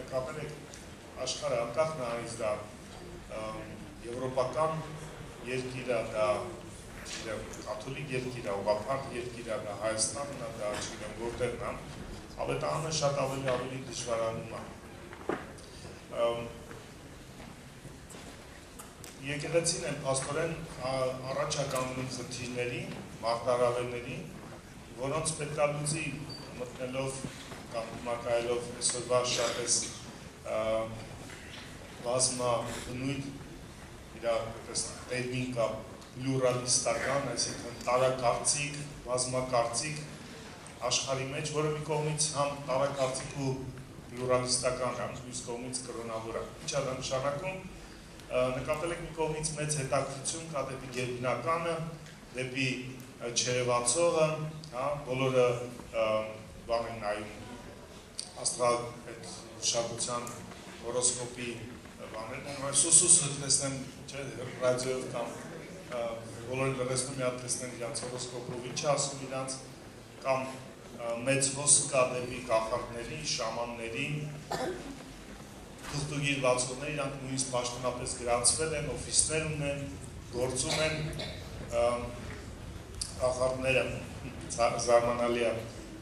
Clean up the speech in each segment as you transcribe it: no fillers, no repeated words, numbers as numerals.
նկատել եք աշխարհը անկախ նրանից դա եվրոպական երկիր է, դա կաթոլիկ երկիր է, ուղղափառ երկիր է, դա Հայաստանն է, դա չգիտեմ որտեղն է, ավետարանը շատ ավելի դժվարանում է։ Եկեղեցին են փաստորեն առաջ է կանգնում խնդիրների, մարտահրավերների, որոնց պետք է լուծի մտնելով կամ մակայելով այսօրվա շատես բազմա բնույթ իր տերմին կա պլուրալիստական, այսինքն տարակարծիք, բազմակարծիք աշխարհի մեջ, որը մի կողմից համ տարակարծիք ու պլուրալիստական է, մյուս կողմից կրոնավոր է։ Ինչ է դա նշանակում, նկատել եք մի կողմից մեծ հետաքրքրություն կա դեպի գերբնականը, դեպի չերևացողը, բոլորը բան են նայում աստրալ այդ շարքության հորոսկոպի բաներն են, սուսուսը տեսնեն ռադիոյով կամ բոլորը լրացնում միատ տեսնեն իրանց հորոսկոպով ինչ ասում իրանց, կամ մեծ հոսք կա դեպի կախարդների, շամանների, թուղթուգիր բացողներ, իրանք նույնիսկ պաշտոնապես գրանցվել են, օֆիսներ ունեն, գործում են, կախարդները զարմանալի է,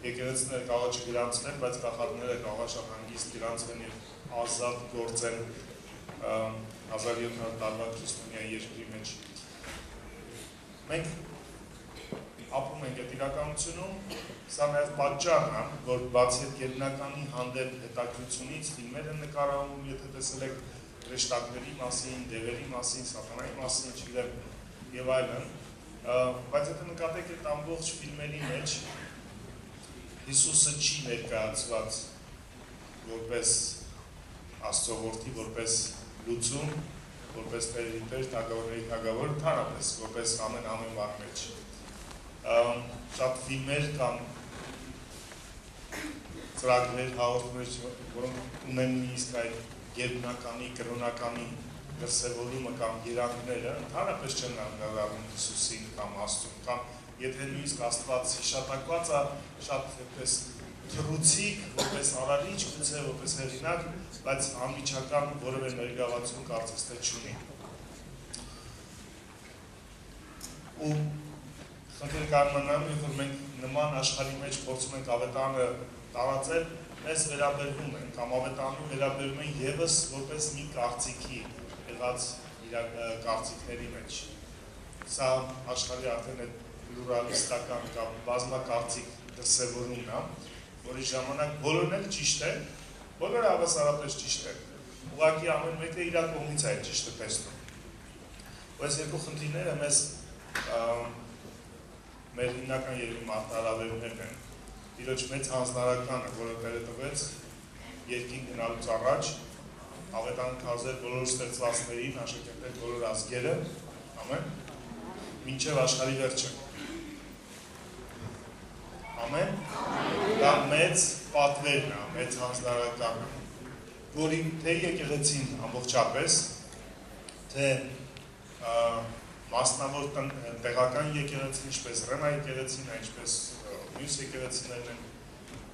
եկեղեցիները կարող չգրանցվեն, բայց կախարդները կարող շատ հանգիստ գրանցվեն և ազատ գործեն 1700 տարվա քրիստոնյա երկրի մեջ։ Մենք ապրում ենք այդ իրականությունում, սա նաև պատճառն է, որ բացի այդ գերբնականի հանդեպ հետաքրքրությունից ֆիլմեր են նկարահանում, եթե տեսել եք հրեշտակների մասին, դևերի մասին, սատանայի մասին, չգիտեմ, եւ այլն, բայց եթե նկատեք այդ ամբողջ ֆիլմերի մեջ Հիսուսը չի ներկայացված որպես Աստծո որդի, որպես լուծում, որպես Տերի Տեր, թագավորների թագավոր, ընդհանրապես որպես ամեն բան մեջ։ Շատ ֆիլմեր կամ ծրագրեր, հաղորդումներ, որոնք ունեն նույնիսկ այդ գերբնականի, կրոնականի դրսևորումը կամ երանգները, ընդհանրապես չեն անդրադառնում Հիսուսին կամ Աստծուն, կամ եթե նույնիսկ Աստված հիշատակված է, շատ այդպես թռուցիկ, որպես արարիչ, գուցե որպես հեղինակ, բայց անմիջական որևէ ներգաղացում կարծես թե չունի։ Ու խնդիրը կարողանալու է, որ մենք նման աշխարհի մեջ փորձում ենք ավետարանը տարածել, մեզ վերաբերվում են, կամ ավետարանը վերաբերվում են ևս որպես մի կարծիքի եղած իր կարծիքների մեջ։ Սա աշխարհի արդեն այդ պլուրալիստական կամ բազմակարծիք դրսևորումն է, որի ժամանակ բոլորն էլ ճիշտ են, բոլորը հավասարապես ճիշտ են, ուղղակի ամեն մեկը իր կողմից է այդ ճիշտը տեսնում։ Այս երկու խնդիրները մեզ մեր հիմնական երկու մարտահրավերներն են։ Իրոք մեծ հանձնարարականը, որը Տերը տվեց երկին գնալուց առաջ, ավետարան քարոզել բոլոր ստեղծվածներին, աշակերտել բոլոր ազգերը, ամեն, մինչև աշխարհի վերջը։ Ամեն, դա մեծ պատվերն է, մեծ հանձնարարականը, որի թե եկեղեցին ամբողջապես, թե մասնավոր տեղական եկեղեցին, ինչպես Ռեմա եկեղեցին, ինչպես մյուս եկեղեցիներն են,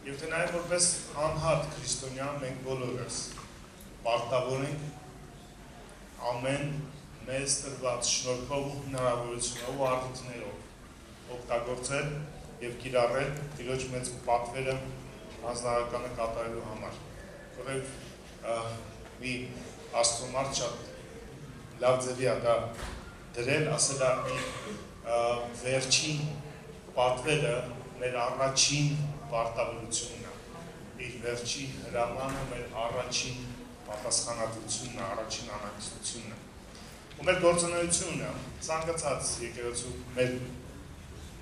և թե նաև որպես անհատ քրիստոնյա մենք բոլորս պարտավոր ենք ամեն մեզ տրված շնորհքով ու հնարավորությունով ու արդյունքներով օգտագործել և կիրառել Տիրոջ մեծ պատվերը հանձնարարականը կատարելու համար։ Որև մի աստծոմարդ շատ լավ ձևի է դա դրել, ասել է մի վերջին պատվերը մեր առաջին պարտավորությունն է, իր վերջին հրամանը մեր առաջին պատասխանատվությունն է, առաջին անհանգստությունն է։ Ու մեր գործունեությունը, ցանկացած եկեղեցու մեր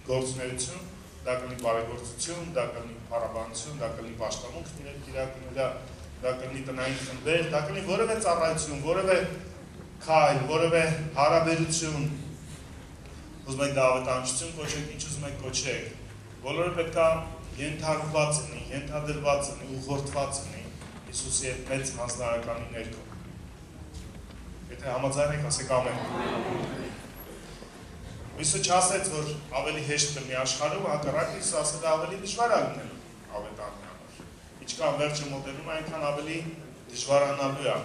գործունեություն, դա կլինի բարեգործություն, դա կլինի փառաբանություն, դա կլինի պաշտամունք կիրակնելը, դա կլինի տնային խմբեր, դա կլինի որևէ ծառայություն, որևէ քայլ, որևէ հարաբերություն, ուզում եք դա ավետարանչություն կոչեք, ինչ ուզում եք կոչեք, բոլորը պետք է ենթարկված լինի, ենթադրված լինի, ուղղորդված լինի Հիսուսի այդ մեծ հանձնարարականի ներքո։ Եթե համաձայն եք, ասեք ամեն։ Հիսուսը չասեց, որ ավելի հեշտ կլինի աշխարհում, հակառակ Հիսուսը ասել է ավելի դժվար է լինելու ավետարանի համար։ Ինչքան վերջը մոտենում, այնքան ավելի դժվարանալու է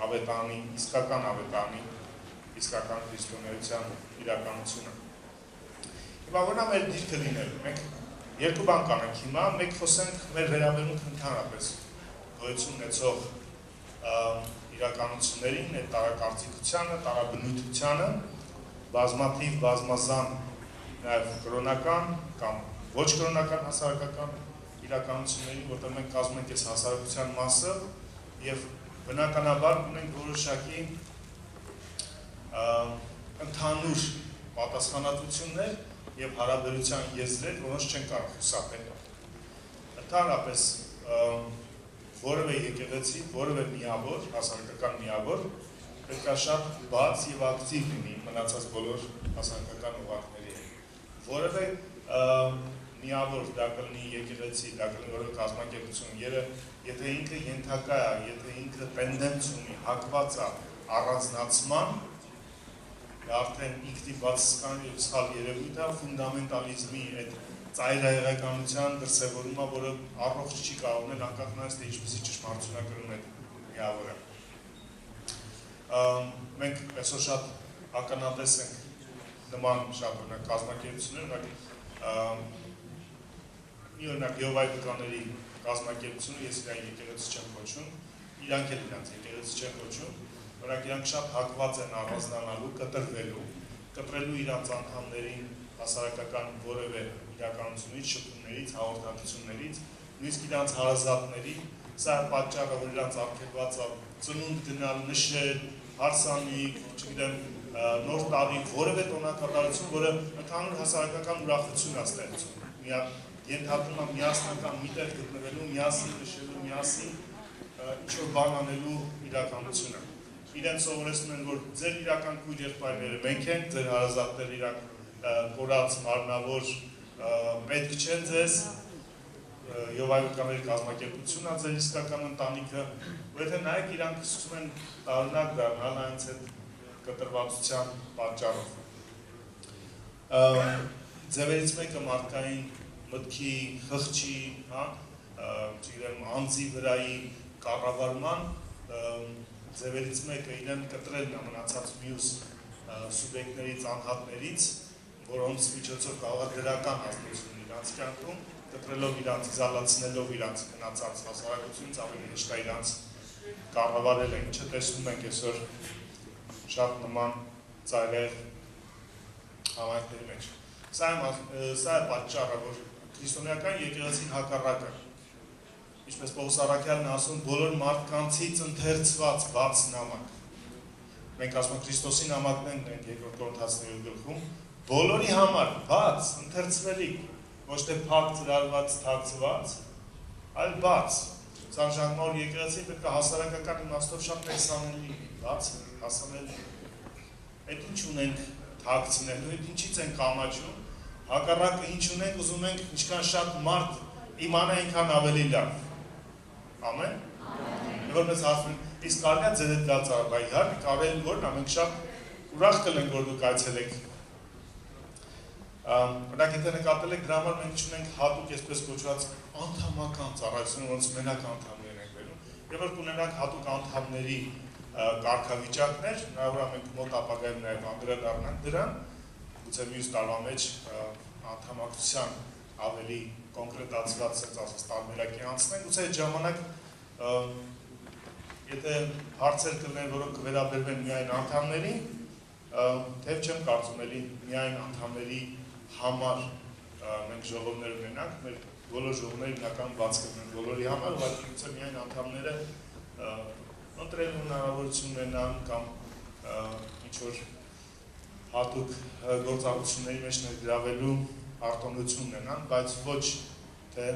ավետանի, իսկական ավետանի, իսկական քրիստոնեության իրականությունը։ Հիմա որն է մեր դիրքը լինելու։ Մենք երկու բան կանենք հիմա, մեկ խոսենք մեր վերաբերմունք ընդհանրապես գոյություն ունեցող իրականություններին, այդ տարակարծիքությանը, տարաբնույթությանը, բազմաթիվ, բազմազան նաև կրոնական կամ ոչ կրոնական հասարակական իրականություններին, որտեղ մենք կազմում ենք այս հասարակության մասը եւ բնականաբար ունենք որոշակի ընդհանուր պատասխանատվություններ եւ հարաբերության եզրեր, որոնց չեն կարող խուսափել։ Ընդհանրապես որևէ եկեղեցի, որևէ միավոր, հասարակական միավոր պետք է շատ բաց եւ ակտիվ լինի մնացած բոլոր հասարակական ուղղակների հետ։ Որևէ միավոր դա կլինի եկեղեցի, դա կլինի որևէ կազմակերպություն, եթե ինքը ենթակա է, եթե ինքը տենդենս ունի, հակված է առանձնացման, արդեն ինքնի բացասական եւ սխալ երևույթ է ֆունդամենտալիզմի այդ ծայրահեղականության դրսևորումը, որը առողջ չի կարող ունել անկախ նրանից, թե ինչպիսի ճշմարտությունն է միավորը։ Մենք այսօր շատ ականատես ենք նման շատ օրինակ կազմակերպություններ, օրինակ Եհովայի վկաների կազմակերպությունը, ես իրան եկեղեցի չեմ կոչում, իրանք էլ իրանց եկեղեցի չեն կոչում, օրինակ իրանք շատ հակված են առանձնանալու, կտրելու իրանց անդամներին հասարակական որևէ իրականությունից, շփումներից, հաղորդակցություններից, նույնիսկ իրանց հարազատների, սա պատճառը, որ իրանց արգելված է ծնունդ գնալ, նշել, հարսանիք, չգիտեմ, նոր տարի, որևէ տոնակատարություն, որը ընդհանուր հասարակական ուրախություն է ստեղծում, ենթադրում է միասնական մի տեղ գտնվելու, միասին նշելու, միասին ինչ-որ բան անելու իրականությունը։ Իրենց սովորեցնում են, որ ձեր իրական կույր եղբայրները մենք ենք, ձեր հարազատները իրակ կորած, մարմնավոր պետք չեն ձեզ, Եհովայի վկաների կազմակերպությունն է ձեր իսկական ընտանիքը, որ եթե նայեք իրանք սկսում են տարօրինակ դառնալ այնց այդ կտրվածության պատճառով։ Ձևերից մեկը մարդկային մտքի, խղճի, չգիտեմ, անձի վրայի կառավարման ձևերից մեկը իրեն կտրելն է մնացած մյուս սուբյեկտներից, անհատներից, որոնց միջոցով կարող է դրական ազդեցություն իրանց կյանքում, կտրելով իրանց, զալացնելով իրանց գնացած հասարակությունից, ավելի հեշտ է իրանց կառավարել է, ինչը տեսնում ենք այսօր շատ նման ծայրահեղ համայնքների մեջ։ Սա է պատճառը, որ քրիստոնեական եկեղեցին հակառակը, ինչպես Պողոս Առաքյալն ասում, բոլոր մարդկանցից ընթերցված բաց նամակ։ Մենք ասում ենք Քրիստոսի նամակն ենք երկրորդ Կորինթացիների գլխում, բոլորի համար բաց, ընթերցվելիք, ոչ թե փակ ծրարված, թաքցված, այլ բաց։ Սա նշանակում է, որ եկեղեցին պետք է հասարակական իմաստով շատ տեսանելի լինի, բաց, հասանելի։ Այդ ինչ ունենք թաքցնելու, այդ ինչից ենք կամաչում, հակառակը ինչ ունենք, ուզում ենք ինչքան շատ մարդ իմանա այնքան ավելի լավ։ Ամեն։ Որ մեզ ասում են, իսկ կարելի է ձեր հետ գացարը, բայ իհարկե կարելի որն է, մենք շատ ուրախ կլենք, որ դուք այցելեք։ Օրինակ եթե նկատել եք, դրա համար մենք չունենք հատուկ այսպես կոչված անդամական ծառայություն, որոնց մենակ անդամներ ենք բերում, եւ որ կունենանք հատուկ անդամների կարգավիճակներ, հնարավոր է մենք մոտ ապագայում նաեւ անդրադառնանք դրան, գուցե մյուս տարվա մեջ անդամակցության ավելի կոնկրետացված տարբերակի անցնենք, գուցե այդ ժամանակ եթե հարցեր կլինեն, որոնք կվերաբերվեն միայն անդամներին, թեև չեմ կարծում էլի միայն անդամների համար մենք ժողովներ ունենանք, մեր բոլոր ժողովները հիմնական բաց կլինեն բոլորի համար, ուղղակի գուցե միայն անդամները ընտրելու հնարավորություն ունենան կամ ինչ-որ հատուկ գործառույթների մեջ ներգրավելու արտոնություն ունենան, բայց ոչ թե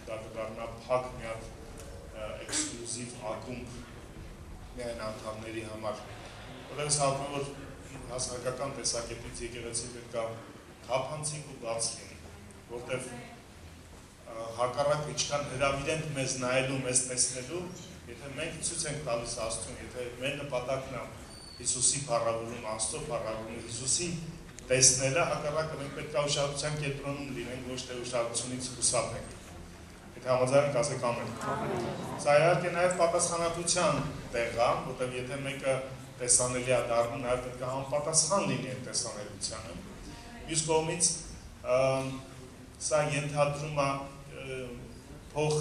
դա կդառնա փակ մի հատ էքսկլյուզիվ ակումբ միայն անդամների համար։ Որովհետև հավատում եմ, որ հասարակական տեսակետից եկեղեցին պետք է թափանցիկ ու բաց լինի, որտեղ հակառակը ինչքան հրավիրենք մեզ նայելու, մեզ տեսնելու, եթե մենք ցույց ենք տալիս Աստծուն, եթե մեր նպատակն է Հիսուսի փառավորում, Աստծո փառավորում, Հիսուսի տեսնելը, հակառակը մենք պետք է ուշադրության կենտրոնում լինենք, ոչ թե ուշադրությունից խուսափենք։ Եթե համաձայն ասեք ամեն։ Սա իհարկե նաև պատասխանատվության տեղ է, որտեղ եթե մեկը տեսանելի է դառնում, նաև պետք է համապատասխան լինի այդ տեսանելիությանը։ Մյուս կողմից սա ենթադրում է փող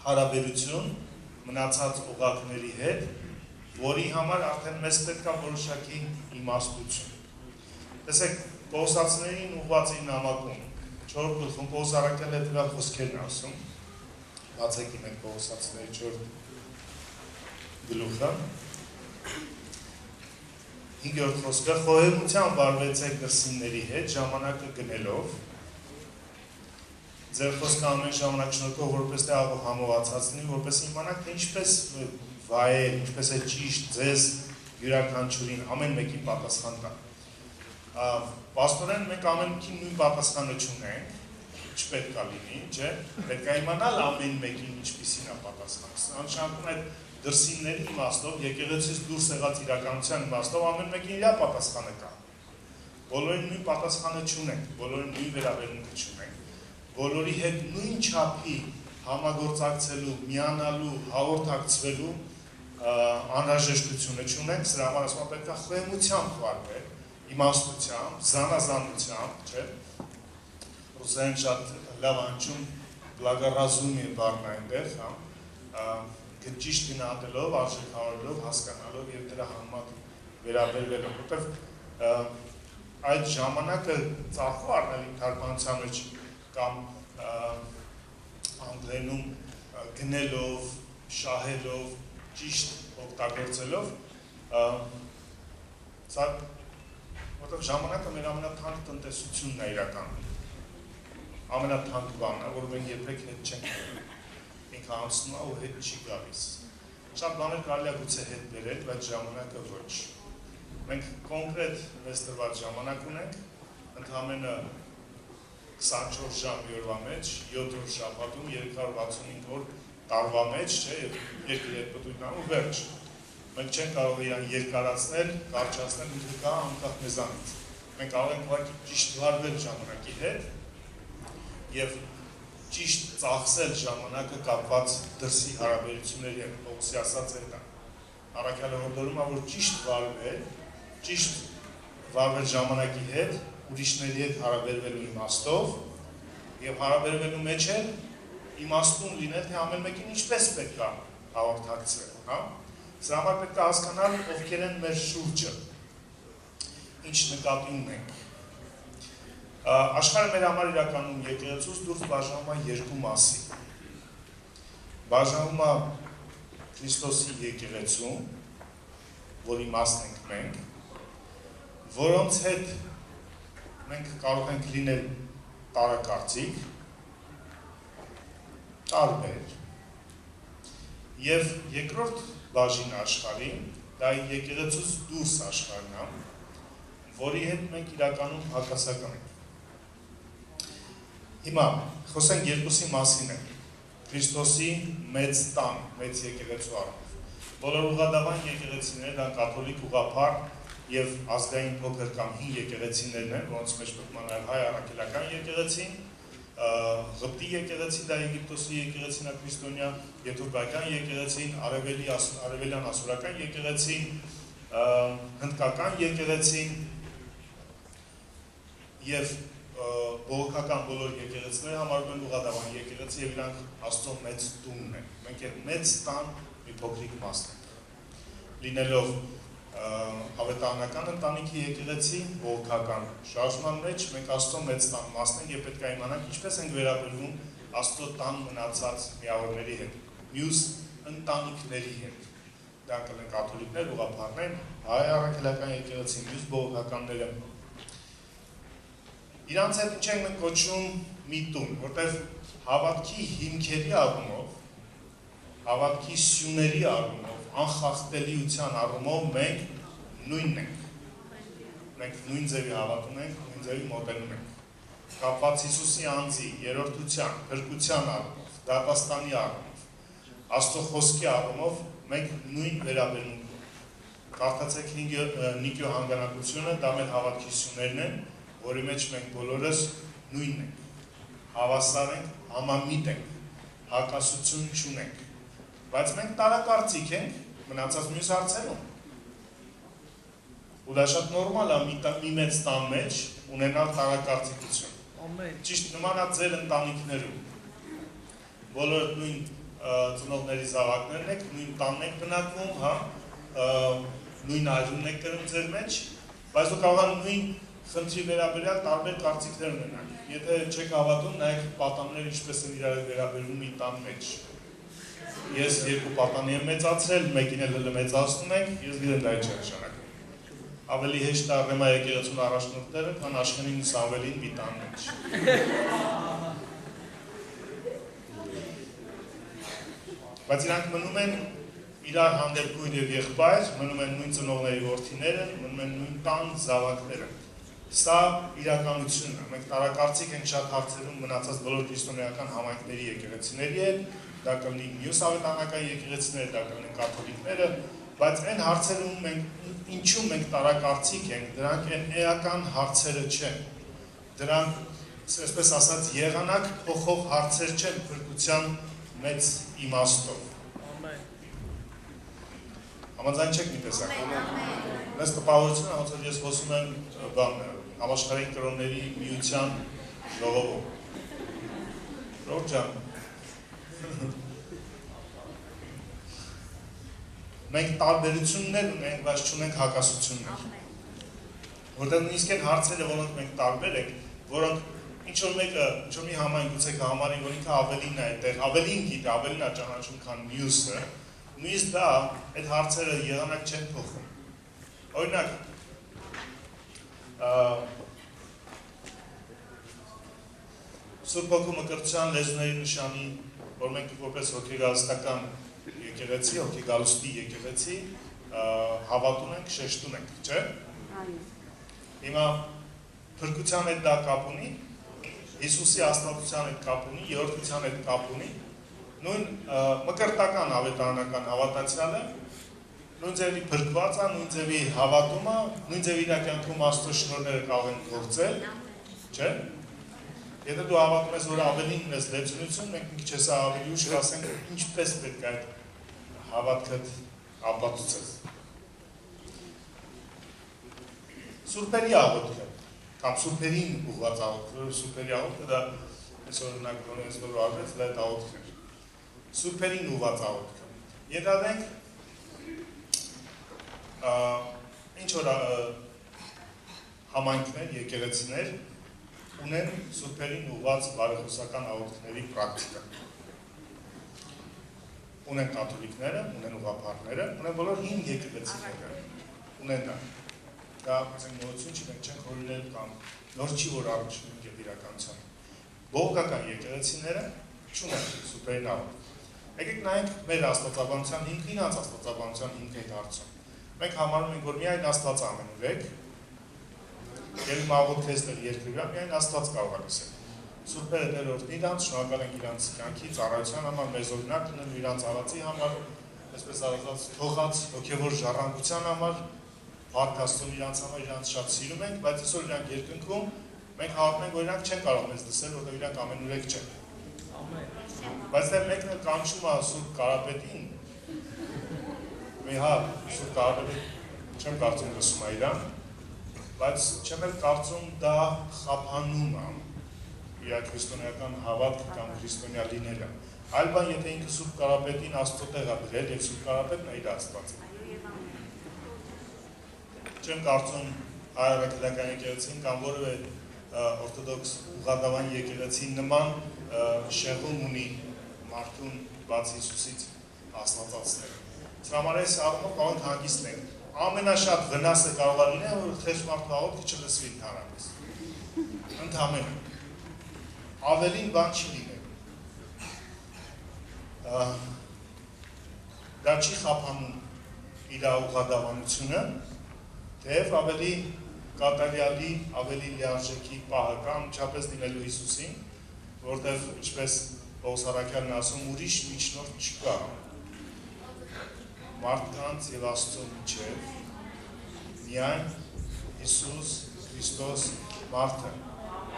հարաբերություն մնացած օղակների հետ, որի համար արդեն մեզ պետք է որոշակի իմաստություն։ Տեսեք, Կողոսացիներին ուղղված իր նամակում 4 գլխում Պողոս առաքյալը դրա խոսքերն ասում, բացեք ինեք Կողոսացիների 4 գլուխը, 5-րդ խոսքը, խոհեմությամբ վարվեցեք դրսինների հետ, ժամանակը գնելով, ձեր խոսքը ամեն ժամանակ շնորհքով, որպես թե աղով համովածած լինի, որպես իմանաք, թե ինչպես վայել, ինչպես է ճիշտ ձեզ յուրաքանչյուրին ամեն մեկին պատասխան տա։ Պաստորեն մենք ամեն մեկին նույն պատասխանը չունենք, չպետք է լինի, չէ՞, պետք է իմանալ ամեն մեկին ինչպիսին է պատասխանը։ Անշանակում այդ դրսինների իմաստով, եկեղեցից դուրս եղած իրականության իմաստով ամեն մեկին իր պատասխանը կա։ Բոլորին նույն պատասխանը չունենք, բոլորին նույն վերաբերմունքը չունենք, բոլորի հետ նույն չափի համագործակցելու, միանալու, հաղորդակցվելու անհրաժեշտությունը չունենք, սրա համար ասում պետք է խոհեմությամբ վարվել, իմաստությամբ, զանազանությամբ, չէ՞։ Ռուսերեն շատ լավ անջում բլագառազումի բառն այնտեղ, ճիշտ գնահատելով, արժեքավորելով, հասկանալով եւ դրա համեմատ վերաբերվելով, որտեղ այդ ժամանակը ծախու առնել թարգմանության մեջ կամ անգլերենում գնելով, շահելով, ճիշտ օգտագործելով, որտեղ ժամանակը մեր ամենաթանկ տնտեսությունն է իրականում, ամենաթանկ բանն է, որ մենք երբեք հետ չենք ինքը անցնում է ու հետ չի գալիս։ Շատ բաներ կարելի է գուցե հետ բերել, բայց ժամանակը ոչ։ Մենք կոնկրետ մեզ տրված ժամանակ ունենք, ընդամենը 24 ժամ օրվա մեջ, 7 օր շաբաթում, 365 օր տարվա մեջ, չէ, եւ երկրի հետ պտույտն ու վերջ։ Մենք չենք կարող իրան երկարացնել, կարճացնել, ինքը կա անկախ մեզանից։ Մենք կարող ենք ուղղակի ճիշտ վարվել ժամանակի հետ եւ ճիշտ ծախսել ժամանակը կապված դրսի հարաբերությունների հետ, Պողոսի ասած է դա։ Առաքյալը հորդորում է, որ ճիշտ վարվել ժամանակի հետ, ուրիշների հետ հարաբերվելու իմաստով եւ հարաբերվելու մեջ էլ իմաստուն լինել, թե ամեն մեկին ինչպես պետք է հաղորդակցվել, հա։ Սրա համար պետք է հասկանալ ովքեր են մեր շուրջը, ինչ նկատի ունենք։ Աշխարհը մեր համար իրականում եկեղեցուց դուրս բաժանվում է երկու մասի։ Բաժանվում է Քրիստոսի եկեղեցուն, որի մասն ենք մենք, որոնց հետ մենք կարող ենք լինել տարակարծիք, տարբեր, եւ երկրորդ բաժինը աշխարհի, դա եկեղեցուց դուրս աշխարհն է, որի հետ մենք իրականում հակասական ենք։ Հիմա խոսենք երկուսի մասին է, Քրիստոսի մեծ տան, մեծ եկեղեցու առումով։ Բոլոր ուղղադավան եկեղեցիները, դա կաթոլիկ ուղղափառ եւ ազգային փոքր կամ հին եկեղեցիներն են, որոնց մեջ մտնում է հայ առաքելական եկեղեցին, Ղպտի եկեղեցին, դա Եգիպտոսի եկեղեցին, քրիստոնյա, եթովպիական եկեղեցին, արևելյան ասորական եկեղեցին, հնդկական եկեղեցին եւ բողոքական բոլոր եկեղեցիները համարվում են ուղղադավան եկեղեցի եւ իրանք Աստծո մեծ տունն են։ Մենք այդ մեծ տան մի փոքրիկ մասն ենք։ Լինելով ավետարանական ընտանիքի եկեղեցի բողոքական շարժման մեջ մենք Աստծո մեծ տան մասն ենք եւ պետք է իմանանք ինչպես ենք վերաբերվում Աստծո տան մնացած միավորների հետ, մյուս ընտանիքների հետ։ Դրանք են կաթոլիկներ, ուղղափառներ, հայ առաքելական եկեղեցի, մյուս բողոքականները։ Իրանց հետ ինչ ենք մենք կոչում մի տուն, որտեղ հավատքի հիմքերի առումով, հավատքի սյուների առումով, անխախտելիության առումով մենք նույնն ենք։ Մենք նույն ձևի հավատ ունենք, նույն ձևի մոտենում ենք։ Կապված Հիսուսի անձի, երրորդության, փրկության առումով, դատաստանի առումով, Աստծո խոսքի առումով մենք նույն վերաբերմունք ունենք։ Կարդացեք Նիկիո հանգանակությունը, դա մեր հավատքի սյուներն են, որի մեջ մենք բոլորս նույնն ենք։ հավասար ենք, համամիտ ենք, հակասություն չունենք, բայց մենք տարակարծիք ենք մնացած մյուս հարցերում։ Ու դա շատ նորմալ է մի մեծ տան մեջ ունենալ տարակարծիքություն։ Ճիշտ նման է ձեր ընտանիքներում։ Բոլորդ նույն ծնողների զավակներն եք, նույն տանն եք բնակվում, նույն այրումն եք կրում ձեր մեջ, բայց դու կարող եք նույն խնդրի վերաբերյալ տարբեր կարծիքներ ունենալ։ Եթե չեք հավատում, նայեք պատանները ինչպես են իրար վերաբերվում մի տան մեջ։ Ես երկու պատանի եմ մեծացրել, մեկին էլ մեծացնում ենք, ես գիտեմ դա ինչ է նշանակում։ Ավելի հեշտ է Ռեմա եկեղեցուն առաջնորդները, քան Աշխենին ու Սամվելին մի տան մեջ։ Բայց իրանք մնում են իրար հանդեպ կույր և եղբայր, մնում են նույն ծնողների որդիները, մնում են նույն տան զավակները։ Սա իրականությունն է, մենք տարակարծիք ենք շատ հարցերում մնացած բոլոր քրիստոնեական համայնքների եկեղեցիների հետ, դա կլինի մյուս ավետարանական եկեղեցիները, դա կլինեն կաթոլիկները, բայց այն հարցերում մենք ինչու մենք տարակարծիք ենք, դրանք այն էական հարցերը չեն, դրանք, այսպես ասած, եղանակ փոխող հարցեր չեն փրկության մեծ իմաստով։ Համաձայն չեք մի տեսակ։ Մեզ տպավորությունը, ոնց որ ես խոսում եմ համաշխարհային կրոնների միության ժողովում։ Ռոջ ջան։ Մենք տարբերություններ ունենք, բայց չունենք հակասություններ։ Որտեղ նույնիսկ այն հարցերը, որոնք մենք տարբեր ենք, որոնք ինչ-որ մեկը, ինչ-որ մի համայն գուցե կհամարի, որ ինքը ավելին է այդտեղ, ավելին գիտե, ավելին է ճանաչում, քան մյուսը, նույնիսկ դա այդ հարցերը եղանակ չեն փոխում։ Օրինակ, Սուրբ Հոգու Մկրտության լեզուների նշանի, որ մենք որպես հոգեգալստական եկեղեցի, հոգեգալուստի եկեղեցի հավատում ենք, շեշտում ենք, չէ՞։ Հիմա փրկության հետ դա կապ ունի, Հիսուսի աստվածության հետ կապ ունի, երրորդության հետ կապ ունի, նույն մկրտական ավետարանական հավատացյալը, նույն ձևի փրկված է, նույն ձևի հավատում է, նույն ձևի իր կյանքում Աստծո շնորհները կարող են գործել, չէ՞։ Եթե դու հավատում ես, որ ավելին ունես լեցունություն, մենք մի քիչ հեսա ավելի ուշ կասենք, ինչպես պետք է այդ հավատքդ ապացուցես։ Սուրբերի աղոթքը, կամ սուրբերին ուղղված աղոթքը, սուրբերի աղոթքը դա այս օրինակ որոնց որ արվեց, դա այդ աղոթքն էր։ Սուրբերին ուղղված աղոթքը։ Ետադենք ինչ որ համայնքներ, եկեղեցիներ ունեն սուրբերին ուղղված բարեխոսական աղոթքների պրակտիկա։ Ունեն կաթոլիկները, ունեն ուղղափառները, ունեն բոլոր հին եկեղեցիները, ունեն դա։ Դա նորություն չի, մենք չենք հորինել կամ նոր չի, որ առաջնում և իրականության։ Բողոքական եկեղեցիները չունեն սուրբերին աղոթք։ Եկեք նայենք մեր աստվածաբանության հիմքը, իրենց աստվածաբանության հիմքը այդ հարցում։ Մենք համարում ենք, որ միայն Աստված ամենուրեք, և իմ աղոթքն էստեղ երկրվա, միայն Աստված կարող է լսել։ Սուրբերը Տեր օրհնի իրանց, շնորհակալ ենք իրանց կյանքի, ծառայության համար, մեզ օրինակ լինելու իրանց արածի համար, այսպես ասած թողած հոգևոր ժառանգության համար, Փառք Աստծուն իրանց համար, իրանց շատ սիրում ենք, բայց այսօր իրանք երկնքում մենք հավատում ենք, որ իրանք չեն կարող մեզ լսել, որտեղ իրանք ամենուրեք չեն։ Բայց դեռ մեկն էլ կանչում է Սուրբ Կարապետին, Սուրբ Կարապետին չեմ կարծում լսում է իրան, բայց չեմ էլ կարծում դա խափանում է իր քրիստոնեական հավատքը կամ քրիստոնյա լինելը։ Այլ բան, եթե ինքը Սուրբ Կարապետին Աստծո տեղ է դրել և Սուրբ Կարապետն է իր Աստվածը։ Չեմ կարծում հայ-առաքելական եկեղեցին կամ որևէ օրթոդոքս ուղղադավան եկեղեցին նման շեղում ունի մարդուն բաց Հիսուսից աստվածացնել։ Սրա համար այս առումով կարող ենք հանգիստ ենք։ Ամենաշատ վնասը կարող է լինել, որ խեղճ մարդու աղոթքը չլսվի ընդհանրապես։ Ընդհանրապես։ Ավելին բան չի լինել։ Դա չի խափանում իր ուղղադավանությունը, թեև ավելի կատարյալի, ավելի լիարժեքի պահը կամ չապես լինելու Հիսուսին, որտեղ ինչպես Պողոս առաքյալն ասում, ուրիշ միջնորդ չկա մարդկանց և Աստծո միջև, միայն Հիսուս Քրիստոս մարդը։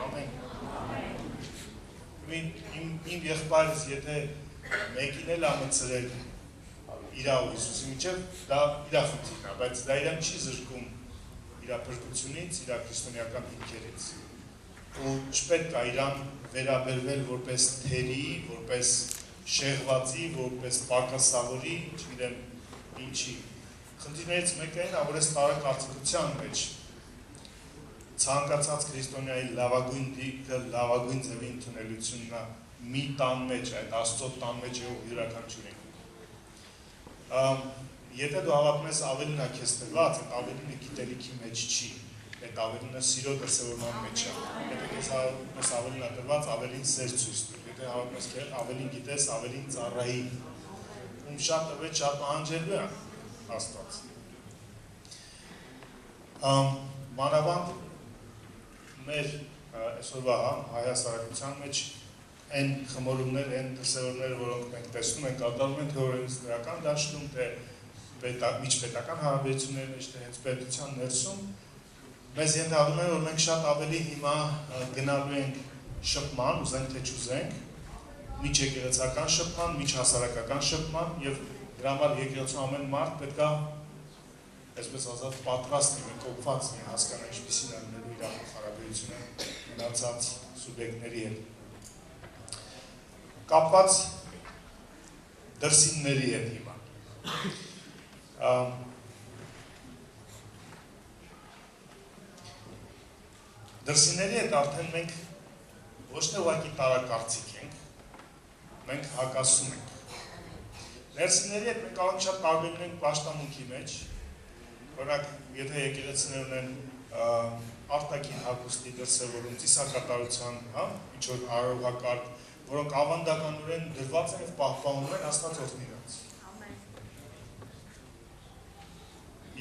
Ամեն։ Իմ եղբայրս եթե մեկին էլ ամծրել իրա ու Հիսուսի միջև, դա իրա խնդիրն է, բայց դա իրան չի զրկում իրա փրկությունից, իրա քրիստոնեական հիմքերից։ Ու չպետք է իրան վերաբերվել որպես թերի, որպես շեղվածի, որպես պակասավորի, չգիտեմ ինչի։ Խնդիրներից մեկը այն է, որ այս տարակարծիքության մեջ ցանկացած քրիստոնյայի լավագույն դիրքը, լավագույն ձևի ընդունելությունն է մի տան մեջ, այդ Աստծո տան մեջ եղող յուրաքանչյուրին։ Եթե դու հավատում ես ավելին է քեզ տրված, այդ ավելինը գիտելիքի մեջ չի, այդ ավելինը սիրո դրսևորման մեջ է։ Եթե քեզ հավատում ես ավելին է տրված, ավելին սեր ցույց տուր։ Եթե հավատում ես քեզ ավելին գիտես, ավելին ծառայի, ում շատ տվեց, շատ պահանջելու է Աստված։ Մանավանդ մեր այսօրվա հայ հասարակության մեջ այն խմորումներ, այն դրսևորումները, որոնք մենք տեսնում ենք, կատարվում են թե օրենից դրական դաշտում, թե միջպետական հարաբերությունների մեջ, թե հենց պետության ներսում, մեզ ենթադրում են, որ մենք շատ ավելի հիմա գնալու ենք շփման, ուզենք թե չուզենք, միջեկեղեցական շփման, միջհասարակական շփման, եւ դրա համար եկեղեցու ամեն մարդ պետք է այսպես ասած պատրաստ լինի, կոփված լինի, հասկանա ինչպիսին է լինելու իր հարաբերությունը մնացած սուբյեկտների հետ։ Կապված դրսինների հետ հիմա։ Դրսինների հետ արդեն մենք ոչ թե ուղղակի տարակարծիք ենք, մենք հակասում ենք։ Ներսինների հետ մենք ավելի շատ տարբերվում ենք պաշտամունքի մեջ, օրինակ, եթե եկեղեցիներ ունեն արտաքին հագուստի դրսևորում, ծիսակատարության, ինչ-որ արարողակարգ, որոնք ավանդականորեն դրված են և պահպանվում են Աստված օրհնի նրանց։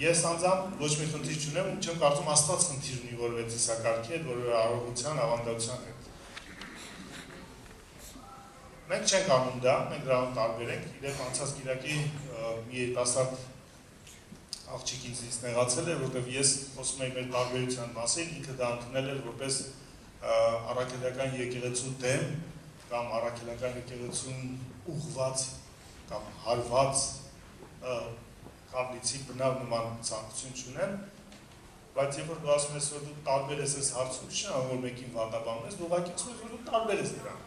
Ես անձամբ ոչ մի խնդիր չունեմ, չեմ կարծում Աստված խնդիր ունի որևէ ծիսակարգի հետ, որևէ արարողության, ավանդության հետ։ Մենք չենք անում դա, մենք դրանով տարբեր ենք, իրենք անցած կիրակի մի երիտասարդ աղջիկ ինձ նեղացել էր, որտեղ ես խոսում եմ մեր տարբերության մասին, ինքը դա ընդունել էր որպես առաքելական եկեղեցու դեմ կամ առաքելական եկեղեցուն ուղղված կամ հարված կապլիցի բնավ նման ցանկություն չունեմ, բայց երբ որ դու ասում ես, որ դու տարբեր ես այս հարցում, չի որ մեկին վատաբանում ես, դու ուղղակի ասում ես, որ դու տարբեր ես դրան։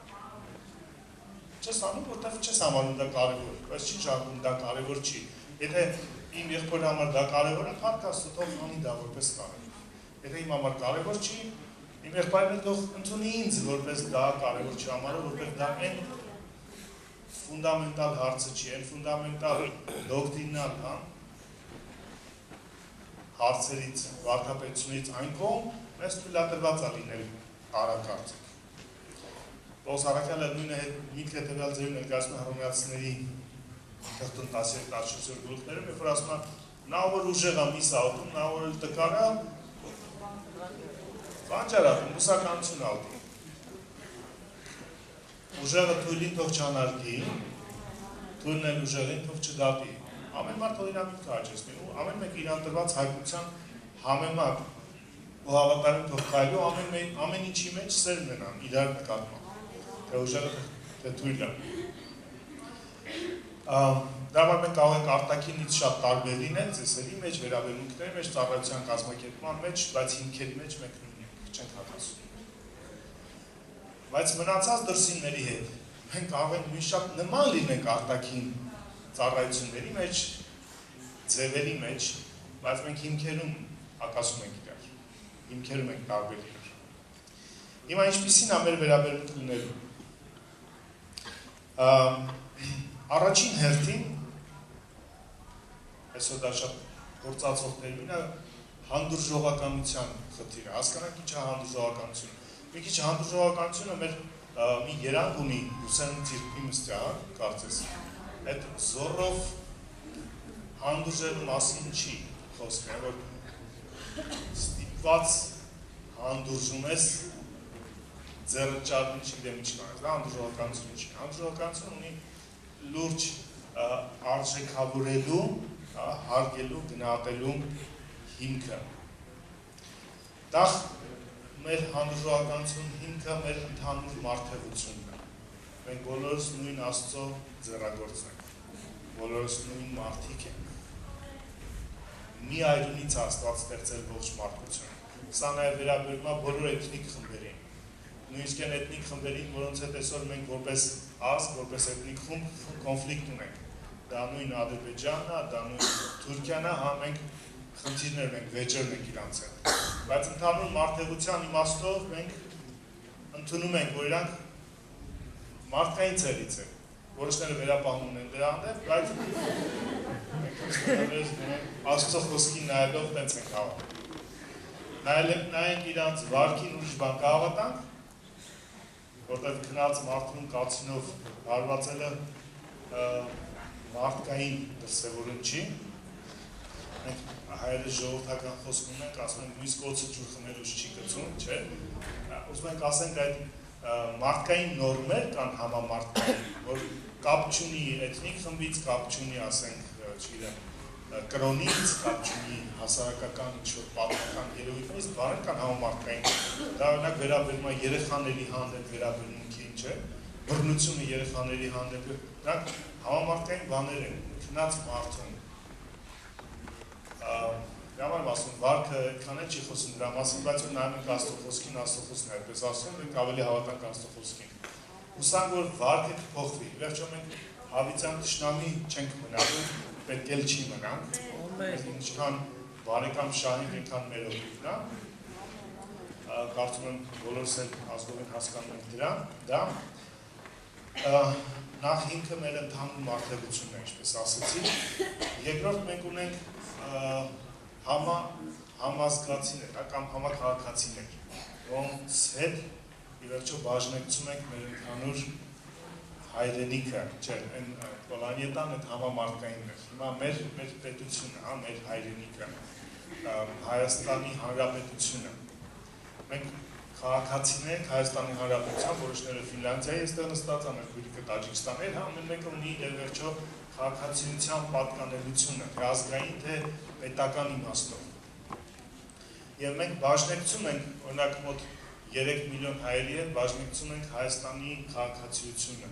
Չես անում, որտեղ չես համարում դա կարևոր, բայց չի շարունակում դա կարևոր չի։ Եթե իմ եղբոր համար դա կարևոր է, փառք Աստծո, թող անի դա որպես կարևոր։ Եթե իմ համար կարևոր չի, իմ եղբայրն թող ընդունի ինձ որպես դա կարևոր չհամարը, որտեղ դա այն ֆունդամենտալ հարցը չի, այն ֆունդամենտալ դոկտրինալ, հարցերից, վարդապետությունից այն կողմ, մեզ թույլատրված է լինել տարակարծիք։ Պողոս առաքյալը նույնը միտք հետևյալ ձևին ներկայացնում է հռոմեացիների թղթում 10-14 գլուխներում, երբ որ ասում է, նա որ ուժեղ է միս ալտում, նա որ տկար է, բանջարատում, բուսականություն ալտում։ Ուժեղը թույլին թող չանարգի, թույլն էլ ուժեղին թող չդատի։ Ամեն մարդ թող իրան միտքը հաճեցնի, ու ամեն մեկ իրան տրված հայտնության համեմատ ու հավատարիմ թող քայլու, ամեն ինչի մեջ սեր ունենան իրար նկատմամբ, թե ուժեղը թե թույլը։ Դա համար մենք կարող ենք արտաքինից շատ տարբեր լինել, ծեսերի մեջ, վերաբերմունքների մեջ, ծառայության կազմակերպման մեջ, բայց հիմքերի մեջ մենք նույնենք չենք հակասում։ Բայց մնացած դրսինների հետ մենք կարող ենք մի շատ նման լինենք արտաքին ծառայությունների մեջ, ձևերի մեջ, բայց մենք հիմքերում հակասում ենք իրար, հիմքերում ենք տարբեր իրար։ Հիմա ինչպիսին է մեր վերաբերմունք լինելու։ Առաջին հերթին, այսօր դա շատ գործածող տերմին է, հանդուրժողականության խնդիրը, հասկանանք ինչ է հանդուրժողականությունը։ Մի քիչ հանդուրժողականությունը մեր մի երանգ ունի Լուսերն ցիրկվի մստիան, կարծես, այդ զորով հանդուրժելու մասին չի խոսքը, որ ստիպված հանդուրժում ես ձեռը ճարդին չգիտեմ ինչ կանես, դա հանդուրժողականություն չի։ Հանդուրժողականություն ունի լուրջ արժեքավորելու, հարգելու, գնահատելու հիմքը։ Դա մեր հանդուրժողականություն հիմքը մեր ընդհանուր մարդեղությունն է։ մենք բոլորս նույն Աստծո ձեռագործն ենք, բոլորս նույն մարդիկ ենք։ Մի այրունից Աստված ստեղծել ողջ մարդկությունը։ Սա նաև վերաբերում է բոլոր էթնիկ խմբերին։ Նույնիսկ այն էթնիկ խմբերին, որոնց հետ այսօր մենք որպես ազգ, որպես էթնիկ խումբ կոնֆլիկտ ունենք։ Դա նույն Ադրբեջանն է, դա նույն Թուրքիան է, հա մենք խնդիրներ ենք, վեճերն ենք իրանց հետ։ Բայց ընդհանուր մարդեղության իմաստով մենք ընդունում ենք, որ իրանք մարդկային ցեղից են, որոշները վերապահում են դրա հանդեպ, բայց մենք Աստծո խոսքին նայելով տենց ենք հավատում։ Նայենք իրանց վարքին ուրիշ բան կհավատանք, որտեղ քնած մարդուն կացինով հարվածելը մարդկային դրսևորում չի։ Մենք հայերը ժողովրդական խոսք ունենք, ասում ենք մյուս կոցը ջուր խմելուց չի գցում, չէ։ Ուզում ենք ասենք այդ մարդկային նորմեր կան համամարտկային, որ կապ չունի էթնիկ խմբից, կապ չունի, ասենք, չգիտեմ, կրոնից, կապ չունի հասարակական ինչ-որ պատմական երևույթներից, բաներ կան համամարտկային։ Դա օրինակ վերաբերում է երեխաների հանդեպ վերաբերմունքին, չէ։ Բռնությունը երեխաների հանդեպ, դրանք համամարտկային բաներ են, քնած մարդուն։ Համար եմ ասում, վարքը այդքան չի խոսում դրա մասին, բայց որ նայում ենք Աստծո խոսքին, Աստծո խոսքն այդպես ասում, մենք ավելի հավատանք Աստծո խոսքին։ Հուսանք, որ վարքը կփոխվի։ Վերջում մենք հավիտյան թշնամի չենք մնալու, պետք էլ չի մնանք։ Ինչքան բարեկամ շահենք, այնքան մեր օգուտն է։ Կարծում եմ բոլորս էլ ազգովին հասկանում ենք դա։ Նախ ինքը մեր ընդհանուր մարդեղությունն է, ինչպես ասեցի։ Երկրորդ մենք ունենք համազգացիներ, կամ համաքաղաքացիներ, որոնց հետ ի վերջո բաժնեկցում ենք մեր ընդհանուր հայրենիքը, չէ, այն պլանետան այդ համամարտկայինն է։ Հիմա մեր պետությունը, մեր հայրենիքը, Հայաստանի Հանրապետությունը։ Մենք քաղաքացին ենք Հայաստանի Հանրապետության, որոշները Ֆինլանդիայի այստեղ նստած, ամեն քույրիկը Տաջիկստանի էր, ամեն մեկը ունի ի վերջո քաղաքացիության պատկանելությունը, թե ազգային, թե պետական իմաստով։ Եվ մենք բաժնեկցում ենք, օրինակ մոտ 3 միլիոն հայերի հետ բաժնեկցում ենք Հայաստանի քաղաքացիությունը։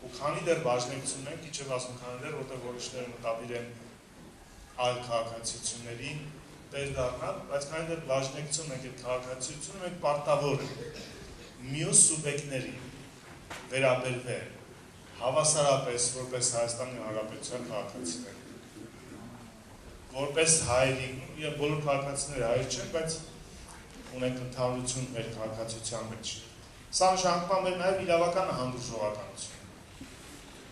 Ու քանի դեռ բաժնեկցում ենք, իջև ասում քանի դեռ, որտեղ որոշները մտադիր են այլ քաղաքացիությունների տեր դառնալ, բայց քանի դեռ բաժնեկցում ենք այդ քաղաքացիությունը, մենք պարտավոր ենք մյուս սուբյեկտների վերաբերվել հավասարապես որպես Հայաստանի Հանրապետության քաղաքացիներ։ Որպես հայերի, բոլոր քաղաքացիները հայեր չեն, բայց ունենք ընդհանրություն մեր քաղաքացիության մեջ։ Սա նշանակում է մեր նաև իրավական հանդուրժողականություն։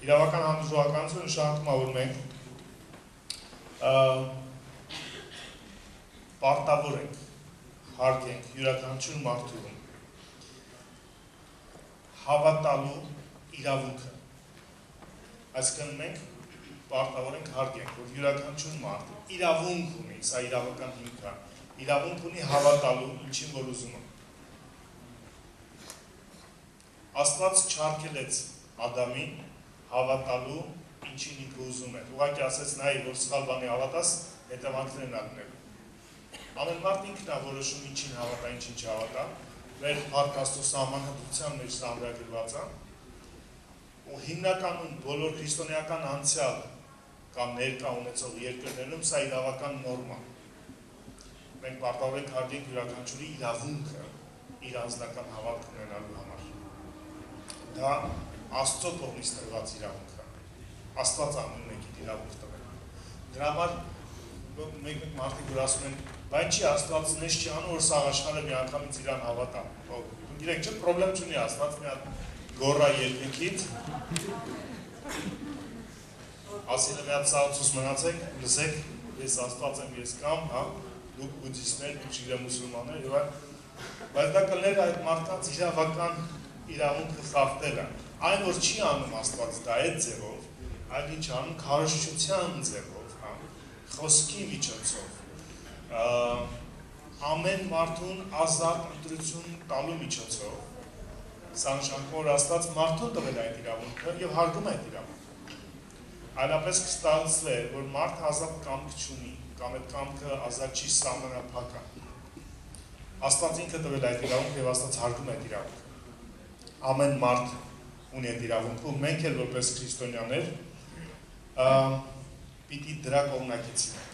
Իրավական հանդուրժողականությունը նշանակում է, որ մենք պարտավոր ենք, հարկ ենք յուրաքանչյուր մարդու հավատալու իրավունքը։ Այսինքն մենք պարտավոր ենք հարկ ենք, որ յուրաքանչյուր մարդ իրավունք ունի, սա իրավական հիմք է, իրավունք ունի հավատալու ինչին որ ուզում է։ Աստված չարգելեց Ադամին հավատալու ինչին ինքը ուզում է։ Ուղղակի ասեց նայ, որ սխալ բանի հավատաս, հետևանքներն ակնելու։ Ամեն մարդ ինքն է որոշում ինչին հավատա, ինչին չհավատա։ Մեր հարկ Աստծո սահմանադրության մեջ սա ամրագրված է։ Ու հիմնականում բոլոր քրիստոնեական անցյալ կամ ներկա ունեցող երկրներում սա իրավական նորմա։ Մենք պարտավոր ենք հարգենք յուրաքանչյուրի իրավունքը իր անձնական հավատք ունենալու համար։ Դա Աստծո կողմից տրված իրավունք է։ Աստված ամեն մեկին իրավունք տվել։ Դրա համար մեկ մարդիկ որ ասում են, բայց չի Աստված նես չի անում, որ սաղ աշխարհը միանգամից իրան հավատա։ Գիտեք, չէ, պրոբլեմ չունի Աստված մի հատ գոռա երկնքից, ասել է մի հատ սաղցուս մնացեք, լսեք, ես Աստված եմ, ես կամ, դուք բուդդիստներ, դուք չգիտեմ մուսուլմաններ, եւ այլ, բայց դա կլներ այդ մարդկանց իրավական իրավունքը խախտելը։ Այն որ չի անում Աստված դա այդ ձևով, այլ ինչ անում քարոզչության ձևով, խոսքի միջոցով, ամեն մարդուն ազատ ընտրություն տալու միջոցով, սա նշանակում որ Աստված մարդուն տվել այդ իրավունքը եւ հարգում այդ իրավունքը։ Այլապես կստացվի, որ մարդ ազատ կամք չունի, կամ այդ կամքը ազատ չի սահմանափակա։ Աստված ինքը տվել այդ իրավունքը եւ Աստված հարգում այդ իրավունքը։ ամեն մարդ ունի այդ իրավունքը, ու մենք էլ որպես քրիստոնյաներ պիտի դրա կողմնակիցին ենք։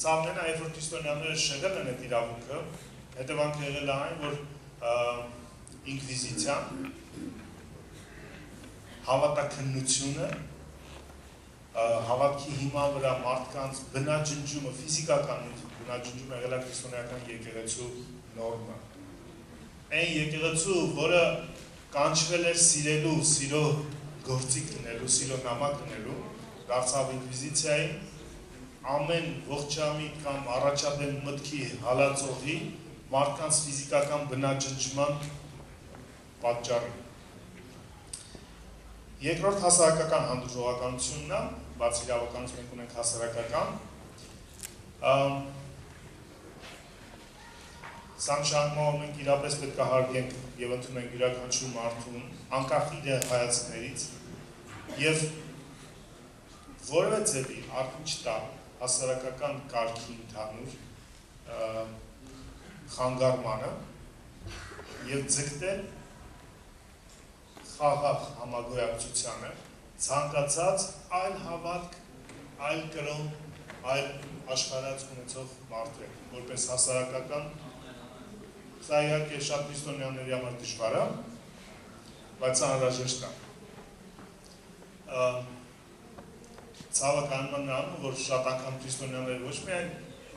Ցավն է, երբ որ քրիստոնյաները շեղել են այդ իրավունքը, հետևանքը եղել է այն, որ ինկվիզիցիան, հավատաքննությունը, հավատքի հիման վրա մարդկանց բնաջնջումը, ֆիզիկական բնաջնջումը եղել է քրիստոնեական եկեղեցու նորմը։ Այն եկեղեցու, որը կանչվել էր սիրելու, սիրո գործիք լինելու, սիրո նամակ լինելու, դարձավ ինկվիզիցիայի, ամեն ողջամիտ կամ առաջադեմ մտքի հալածողի մարդկանց ֆիզիկական բնաջնջման պատճառը։ Երկրորդ հասարակական հանդուրժողականությունն է, բացի իրավականից մենք ունենք հասարակական, սա նշանակում է, մենք իրապես պետք է հարգենք եւ ընդունենք յուրաքանչյուր մարդուն, անկախ իր հայացքներից, եւ որևէ ձևի արգելք չտալ հասարակական կարգի ընդհանուր խանգարմանը եւ ձգտել խաղաղ համագոյակցությանը, ցանկացած այլ հավատք, այլ կրոն, այլ աշխարհայացք ունեցող մարդու, որպես հասարակական, սա իհարկե շատ քրիստոնյաների համար դժվար է, բայց անհրաժեշտ է։ Ցավը կանում է նրանում, որ շատ անգամ քրիստոնյաները ոչ միայն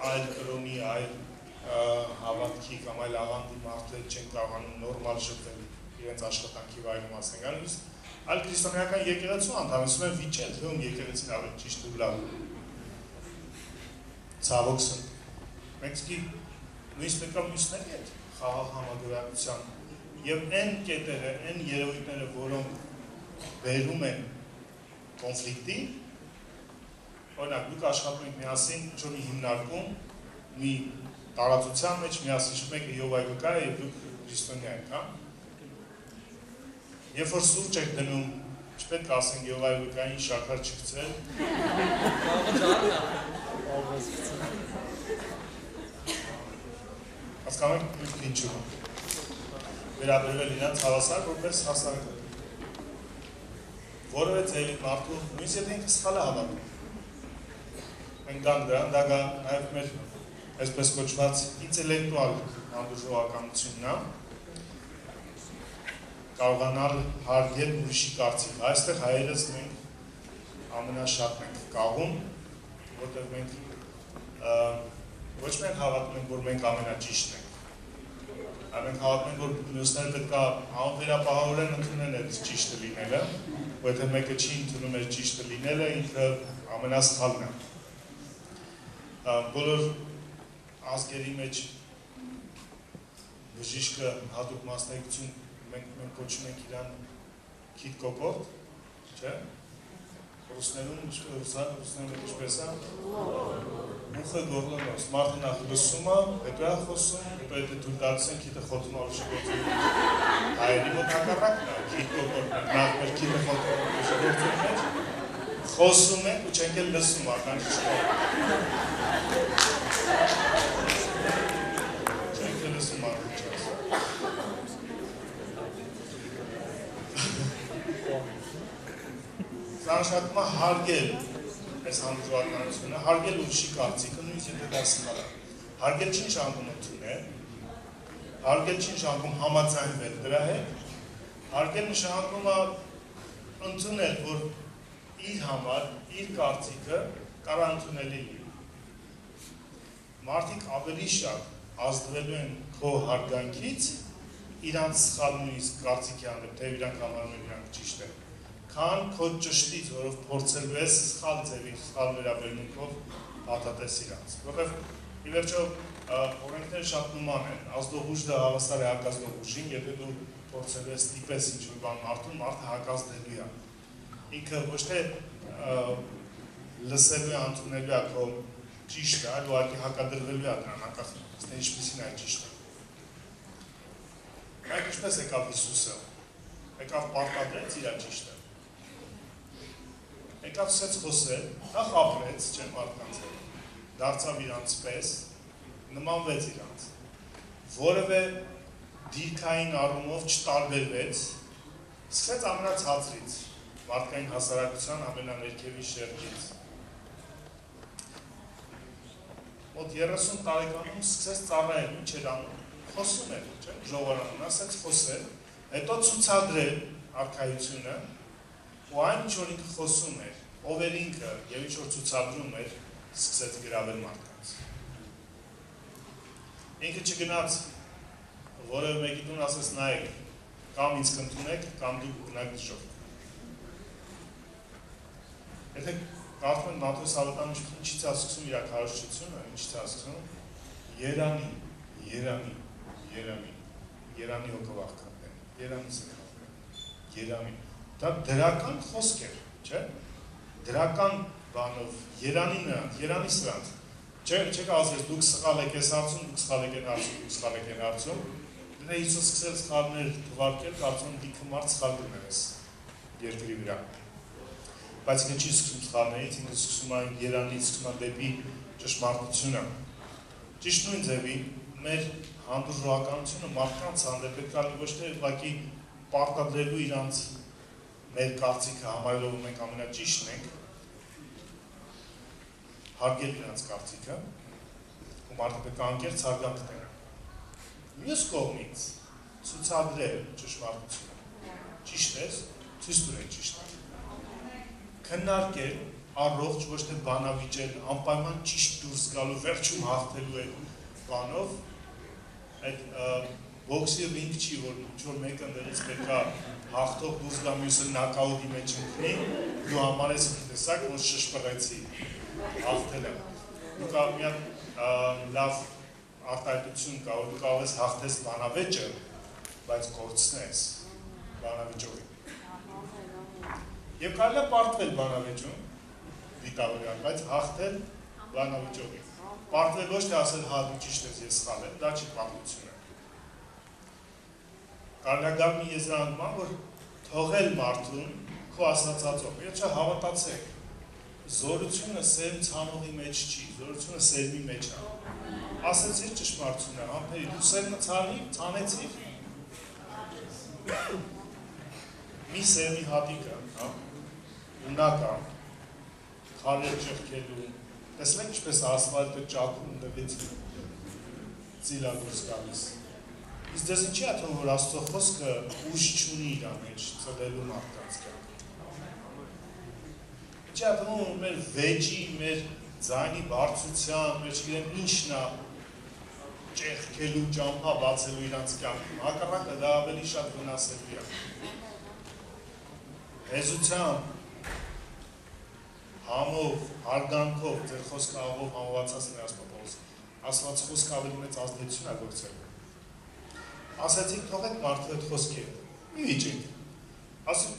այլ կրոնի, այլ հավատքի կամ այլ աղանդի մարդեր չեն կարողանում նորմալ շփվել իրենց աշխատանքի վայրում ասենք, այլ քրիստոնեական եկեղեցու անդամություն են վիճել, թվում եկեղեցին ավելի ճիշտ ու լավ։ Ցավոք սն։ Մենք սկի նույնիսկ պետք է մյուսների հետ խաղաղ համագործակցության եւ այն կետերը, այն երևույթները, որոնք բերում են կոնֆլիկտի, օրինակ դուք աշխատում եք միասին ինչ-որ մի հիմնարկում, մի տարածության մեջ միասին մեկը Եհովայի վկա է եւ դուք քրիստոնյա եք, հա։ Երբ որ սուրճ եք դնում, չպետք է ասենք Եհովայի վկային շաքար չգցել։ Հասկանում եք ինչու։ Վերաբերվել իրենց հավասար որպես հասարակական։ Որևէ ձևի մարդու նույնիսկ եթե ինքը սխալ է հավատում։ Մենք գանք դրան, դա գա նաև մեր այսպես կոչված ինտելեկտուալ հանդուրժողականությունն է, կարողանալ հարգել ուրիշի կարծիքը։ Այստեղ հայերս մենք ամենաշատն ենք կաղում, որտեղ մենք ոչ մենք հավատում ենք, որ մենք ամենաճիշտն ենք, այլ մենք հավատում ենք, որ մյուսները պետք է անվերապահորեն ընդունել այդ ճիշտը լինելը, ու եթե մեկը չի ընդունում այդ ճիշտը լինելը, ինքը ամենասխալն է։ Բոլոր ազգերի մեջ բժիշկը հատուկ մասնագիտություն մենք կոչում ենք իրան քիթ կոկորտ, չէ՞։ Ռուսներում ինչպես է։ Մուխը գորլոնոս, մարդը նախ լսում է, հետո է խոսում, հետո եթե դուր դարձեն քիթը խոթում ուրիշի գործում։ Հայերի մոտ հակառակն է, քիթ կոկորտ, նախ մեր քիթը խոթում ուրիշի գործում մեջ, խոսում ենք ու չենք էլ լսում, ականջ չենք էլ լսում արդեն չասում։ Սա նշանակում է հարգել այս հանդուրժողականությունը, հարգել ուրիշի կարծիքը, նույնիսկ եթե դա սխալ է։ Հարգել չի նշանակում ընդունել, հարգել չի նշանակում համաձայնվել դրա հետ, հարգել նշանակում է ընդունել, որ իր համար, իր կարծիքը կարա ընդունելի լինի։ Մարդիկ ավելի շատ ազդվելու են քո հարգանքից, իրանց սխալ նույնիսկ կարծիքի հանդեպ, թե իրանք համարում են իրանք ճիշտ են, քան քո ճշտից, որով փորձելու ես սխալ ձևի, սխալ վերաբերմունքով հատատես իրանց։ Որովհետև ի վերջո օրենքները շատ նման են, ազդողուժը հավասար է հակազդողուժին, եթե դու փորձելու ես ստիպես ինչ-որ բան մարդուն, մարդը հակազդելու է։ Ինքը ոչ թե լսելու է, ընդունելու է քո ճիշտը, այլ ուղղակի հակադրվելու է դրան, անկախ թե ինչպիսին է ճիշտը։ Այդ ինչպես եկավ Հիսուսը, եկավ պարտադրեց իր ճիշտը։ Եկավ սկսեց խոսել, նախ ապրեց, չէ՞ մարդկանց հետ, դարձավ իրանց պես, նմանվեց իրանց, որևէ դիրքային առումով չտարբերվեց, Սկսեց ամենացածրից, մարդկային հասարակության ամենաներքևի շերտից։ Մոտ 30 տարեկանում սկսեց ծառայել, ինչ էր անում, խոսում էր, ժողովրդին, ասեց խոսել, հետո ցուցադրել արքայությունը, ու այն ինչ որ ինքը խոսում էր, ով էր ինքը եւ ինչ որ ցուցադրում էր, սկսեց գրավել մարդկանց։ Ինքը չգնաց որևէ մեկի տուն ասեց նայեք, կամ ինձ կընդունեք, կամ դուք գնաք դժոխք։ Եթե կարծում են Մատթեոս Ավետարանը ինչից է սկսում իր քարոզչությունը, ինչից է սկսում, Երանի հոգով աղքատներ, Երանի սրբազան, Երանի։ Դա դրական խոսք էր, չէ՞։ Դրական բանով, Երանի սրանց։ Չեք ասես դուք սխալ եք այս հարցում, դուք սխալ եք այն հարցում, դուք սխալ եք այն հարցում։ Դե Հիսուս սկսել սխալներ թվարկել, կարծում եմ լիքը մարդ սխալ գներ այս երկրի վրա։ Բայց ինքը չի սկսում սխալներից, ինքը սկսում է Երանից, սկսում է դեպի ճշմարտությունը։ Ճիշտ նույն ձևի մեր հանդուրժողականությունը մարդկանց հանդեպ պետք է ոչ թե ուղղակի պարտադրելու իրանց մեր կարծիքը համարելով մենք ամենաճիշտն ենք, հարգել իրանց կարծիքը, ու մարդը պետք է անկեղծ հարգանք տենա։ Մյուս կողմից ցուցադրել ճշմարտությունը։ Ճիշտ է, ցույց տվել ճիշտ է։ Քննարկել, առողջ, ոչ թե բանավիճել, անպայման ճիշտ դուրս գալու, վերջում հաղթելու այդ բանով, այդ բոքսի ռինգ չի, որ ինչ-որ մեկը ընդերից պետք է հաղթող դուրս գա մյուսը նոկաուտի մեջ ընկնի, դու համարես տեսակ, որ շշպռեցի, հաղթել եմ։ Դու կարող մի հատ լավ արտահայտություն կա, որ դու կարող ես հաղթես բանավեճը, բայց կորցնես բանավիճովին։ Եվ կարելի է պարտվել բանավեճում, դիտավորյալ, բայց հաղթել բանավիճովին։ Պարտվել ոչ թե ասել հա դու ճիշտ ես, ես սխալ եմ, դա չի պարտությունը։ Կարելի է գալ մի եզրանկման, որ թողել մարդուն քո ասացածով, եթե չհավատացեք, զորությունը սերմ ցանողի մեջ չի, զորությունը սերմի մեջ է։ Ասեցիր ճշմարտությունը, համբերի, դու սերմը ցանեցիր։ Մի սերմի հատիկը, ունա կա, քարեր ճեղքելու, տեսնեք ինչպես ասֆալտը ճակում դվից ծիլա դուրս գալիս։ Իսկ դες ինչի է թվում, որ Աստծո խոսքը ուժ չունի իր մեջ ծլելու մարդկանց կյանքում։ Ինչի է թվում, որ մեր վեճի, մեր ձայնի բարձրության, մեր չգիտեմ ինչն է ճեղքելու ճամփա բացելու իրանց կյանքում։ Հակառակը դա ավելի շատ վնասելու է։ Հեզությամբ, համով, հարգանքով, ձեր խոսքը աղով համովածած ներած պապալոս, ասված խոսքը ավելի մեծ ազդեցություն է գործել։ Ասեցիք թողեք մարդու հետ խոսքի հետ, մի վիճեք։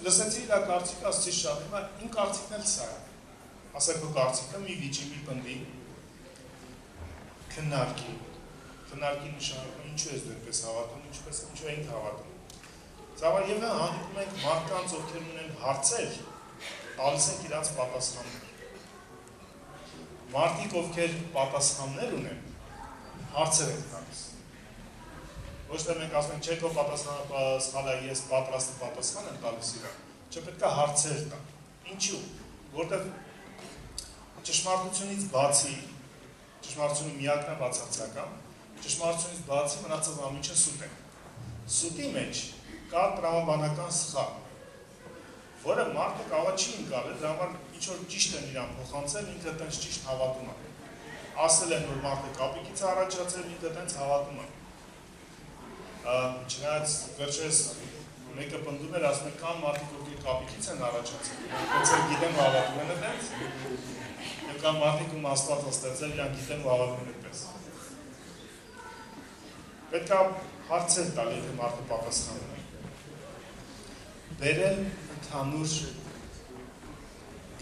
Լսեցի իր կարծիքը, ասեցի շատ, հիմա իմ կարծիքն էլ սա է։ Ասեք քո կարծիքը մի վիճի, մի պնդի, քննարկի։ Քննարկի նշանակում ինչու ես դու այդպես հավատում, ինչու ենք հավատում։ Ծավալ եւ հանդիպում ենք մարդկանց, ովքեր ունեն հարցեր, տալիս ենք իրանց պատասխաններ։ Մարդիկ, ովքեր պատասխաններ ունեն, հարցեր են տալիս։ Ոչ թե մենք ասում ենք, չէ քո պատասխանը ես պատրաստ պատասխան եմ տալիս իրան, չպետք է հարցեր տա։ Ինչու՞։ Որտեղ ճշմարտությունից բացի, ճշմարտությունը միակն է բացարձական, ճշմարտությունից բացի մնացած ամեն ինչը սուտ է։ Սուտի մեջ կա տրամաբանական սխալ, որը մարդը կարող է չի ընկալել, դրա համար ինչ որ ճիշտ են իրան փոխանցել, ինքը տենց ճիշտ հավատում է։ Ասել են, որ մարդը կապիկից է առաջացել, ինքը տենց հավատում է։ Չնայած վերջերս մեկը պնդում էր, ասում է կան մարդիկ, ովքեր կապիկից են առաջացել, տենց էլ գիտեն ու հավատում են այդպես, եւ կան մարդիկ, ում Աստված ստեղծել, իրանք գիտեն ու հավատում են այդպես։ Պետք է հարցեր տալ, եթե մարդը պատասխանում է։ Բերել ընդհանուր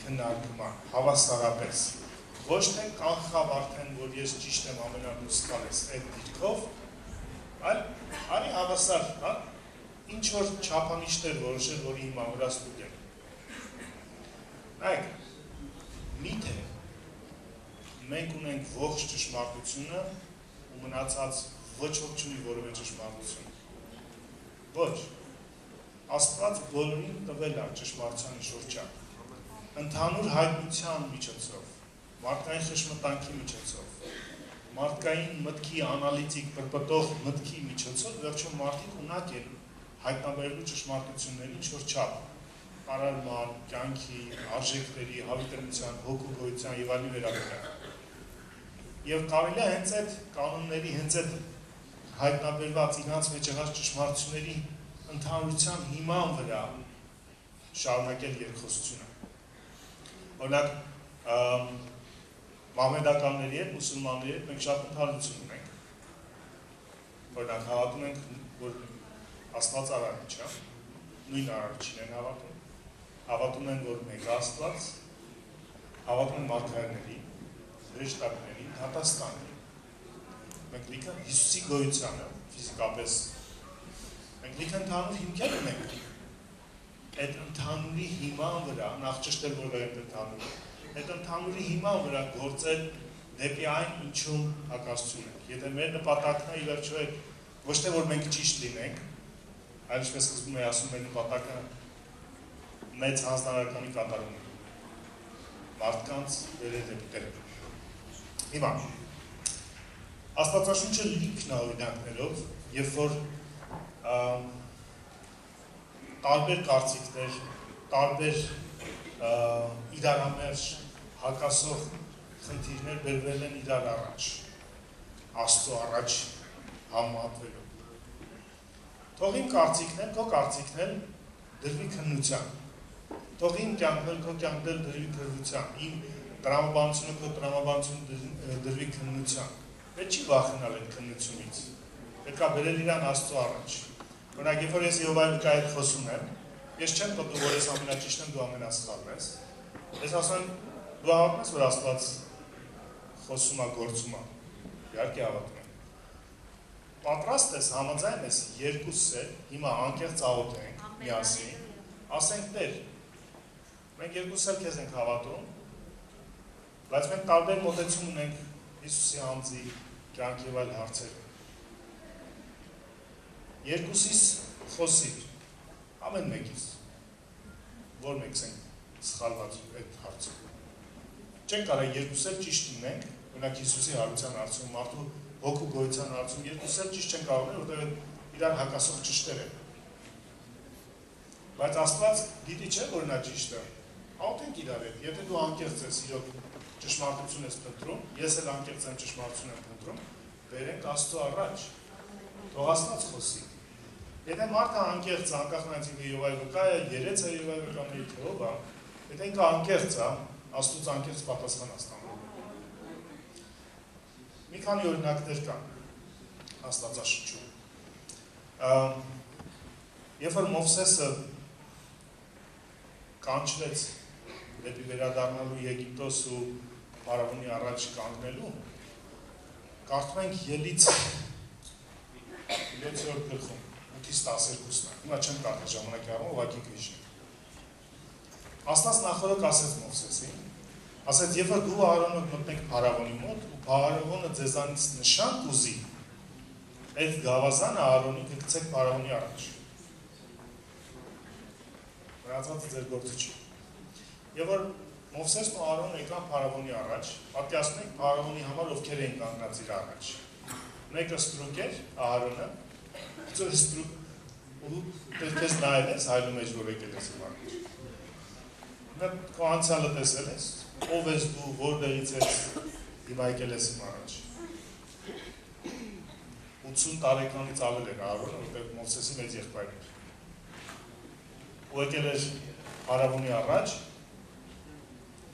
քննարկման, հավասարապես։ Ոչ թե կանխավ արդեն, որ ես ճիշտ եմ ամենալուր սխալ ես այդ դիրքով, այլ արի հավասար, հա, ինչ որ չափանիշներ որոշել, որ իմ վրա ստուգ են։ Նայեք, միթե մենք ունենք ողջ ճշմարտությունը ու մնացած ոչ ոք չունի որևէ ճշմարտություն։ Ոչ։ Աստված բոլորին տվել է ճշմարտության շրջան։ Ընդհանուր հայտնության միջոցով, մարդկային խշմտանքի միջոցով, մարդկային մտքի անալիտիկ պրպտող մտքի միջոցով վերջում մարդիկ ունակ են հայտնաբերելու ճշմարտությունների ինչ-որ չափ, արարման, կյանքի, արժեքների, հավիտենության, հոգու գոյության եւ այլնի վերաբերյալ։ Եվ կարելի է հենց այդ կանոնների, հենց այդ հայտնաբերված իրանց մեջ եղած ճշմարտությունների ընդհանրության հիման վրա շարունակել երկխոսությունը։ Օրինակ, մահմեդականների հետ, մուսուլմանների հետ մենք շատ ընդհանրություն ունենք։ Օրինակ, հավատում ենք, որ Աստված արարիչ է, նույն արարիչին են հավատում են, որ մեկ Աստված, հավատում են մարգարեների, հրեշտակների, դատաստանի։ Մենք լիքը Հիսուսի գոյությանը, ֆիզիկապես, մենք լիքը ընդհանուր հիմքեր ունենք։ Այդ ընդհանուրի հիման վրա, նախ ճշտել որ այդ ընդհանուրը, այդ ընդհանուրի հիման վրա գործել դեպի այն ինչում հակասություն ենք։ Եթե մեր նպատակն է ի վերջո այդ ոչ թե որ մենք ճիշտ լինենք, այլ ինչպես սկզբում է ասում մեր նպատակը մեծ հանձնարարականի կատարումն է։ Մարդկանց վերել դեպի Տերը։ Հիմա Աստվածաշունչը լիքն է օրինակներով, երբ որ տարբեր կարծիքներ, տարբեր իրարամերժ հակասող խնդիրներ բերվել են իրար առաջ, Աստծո առաջ համատվելով։ Թող իմ կարծիքն էլ, քո կարծիքն էլ դրվի քննության, թող իմ կյանքն էլ, քո կյանքն էլ դրվի քննության, իմ տրամաբանությունը, քո տրամաբանությունը դրվի քննության։ Պետք չի վախենալ այդ քննությունից, պետք է բերել իրան Աստծո առաջ։ Օրինակ, երբ որ ես Եհովայի վրա այդ խոսում եմ, ես չեմ պատմում, որ ես ամենաճիշտն եմ, դու ամենասխալն ես։ Ես ասում եմ, դու հավատում ես, որ Աստված խոսում է, գործում է։ Իհարկե հավատում եմ։ Պատրաստ ես, համաձայն ես, երկուսս էլ, հիմա անկեղծ աղոթենք, միասին, ասենք Տեր, մենք երկուսս էլ քեզ ենք հավատում, բայց մենք տարբեր մոտեցում ունենք Հիսուսի անձի, կյանքի եւ այլ հարցեր։ Երկուսիս խոսիր, ամեն մեկից, որ մեկս ենք սխալված այդ հարցը։ Չենք կարող երկուս էլ ճիշտ ունենք, օրինակ Հիսուսի հարության հարցում, մարդու հոգու գոյության հարցում, երկուս էլ ճիշտ չենք կարող ունել, որտեղ իրար հակասող ճիշտեր են։ Բայց Աստված գիտի չէ, որ նա ճիշտ է։ Աղոթենք իրար հետ, եթե դու անկեղծ ես, իրոք ճշմարտություն ես փնտրում, ես էլ անկեղծ եմ ճշմարտություն եմ փնտրում, բերենք Աստծո առաջ, թող Աստված խոսի։ Եթե մարդը անկեղծ է, անկախ նրանից ինքը Եհովայի վկա է, երեց է Եհովայի վկաների թեով է, եթե ինքը անկեղծ է, Աստծուց անկեղծ պատասխան է ստանում։ Մի քանի օրինակներ կան Աստվածաշնչում։ Երբ որ Մովսեսը կանչվեց դեպի վերադառնալու Եգիպտոս ու Փարավոնի առաջ կանգնելու, կարդում ենք Ելից 7-րդ գլխում, 8-12-ն է, հիմա չեմ կարդա ժամանակի առումով, ուղղակի կհիշենք։ Աստված նախորդ ասեց Մովսեսին, ասեց, երբ որ դու Ահարոնը մտնեք Փարավոնի մոտ, ու Փարավոնը ձեզանից նշան կուզի, այդ գավազանը Ահարոնի կգցեք Փարավոնի առաջ։ Մնացածը ձեր գործը չի։ Եվ որ Մովսեսն ու Ահարոնը եկան Փարավոնի առաջ, պատկերացնենք Փարավոնի համար ովքեր էին կանգնած իր առաջ։ Մեկը ստրուկ էր, Ահարոնը, ծորը ստրուկ, ու քեզ նայել ես, հայլու մեջ որ եկել ես իմ առաջ։ Նա քո անցյալը տեսել ես, ով ես դու, որտեղից ես, հիմա եկել ես իմ առաջ։ 80 տարեկանից ավել էր Ահարոնը, որտեղ Մովսեսի մեծ եղբայրն էր։ Ու եկել էր Փարավոնի առաջ,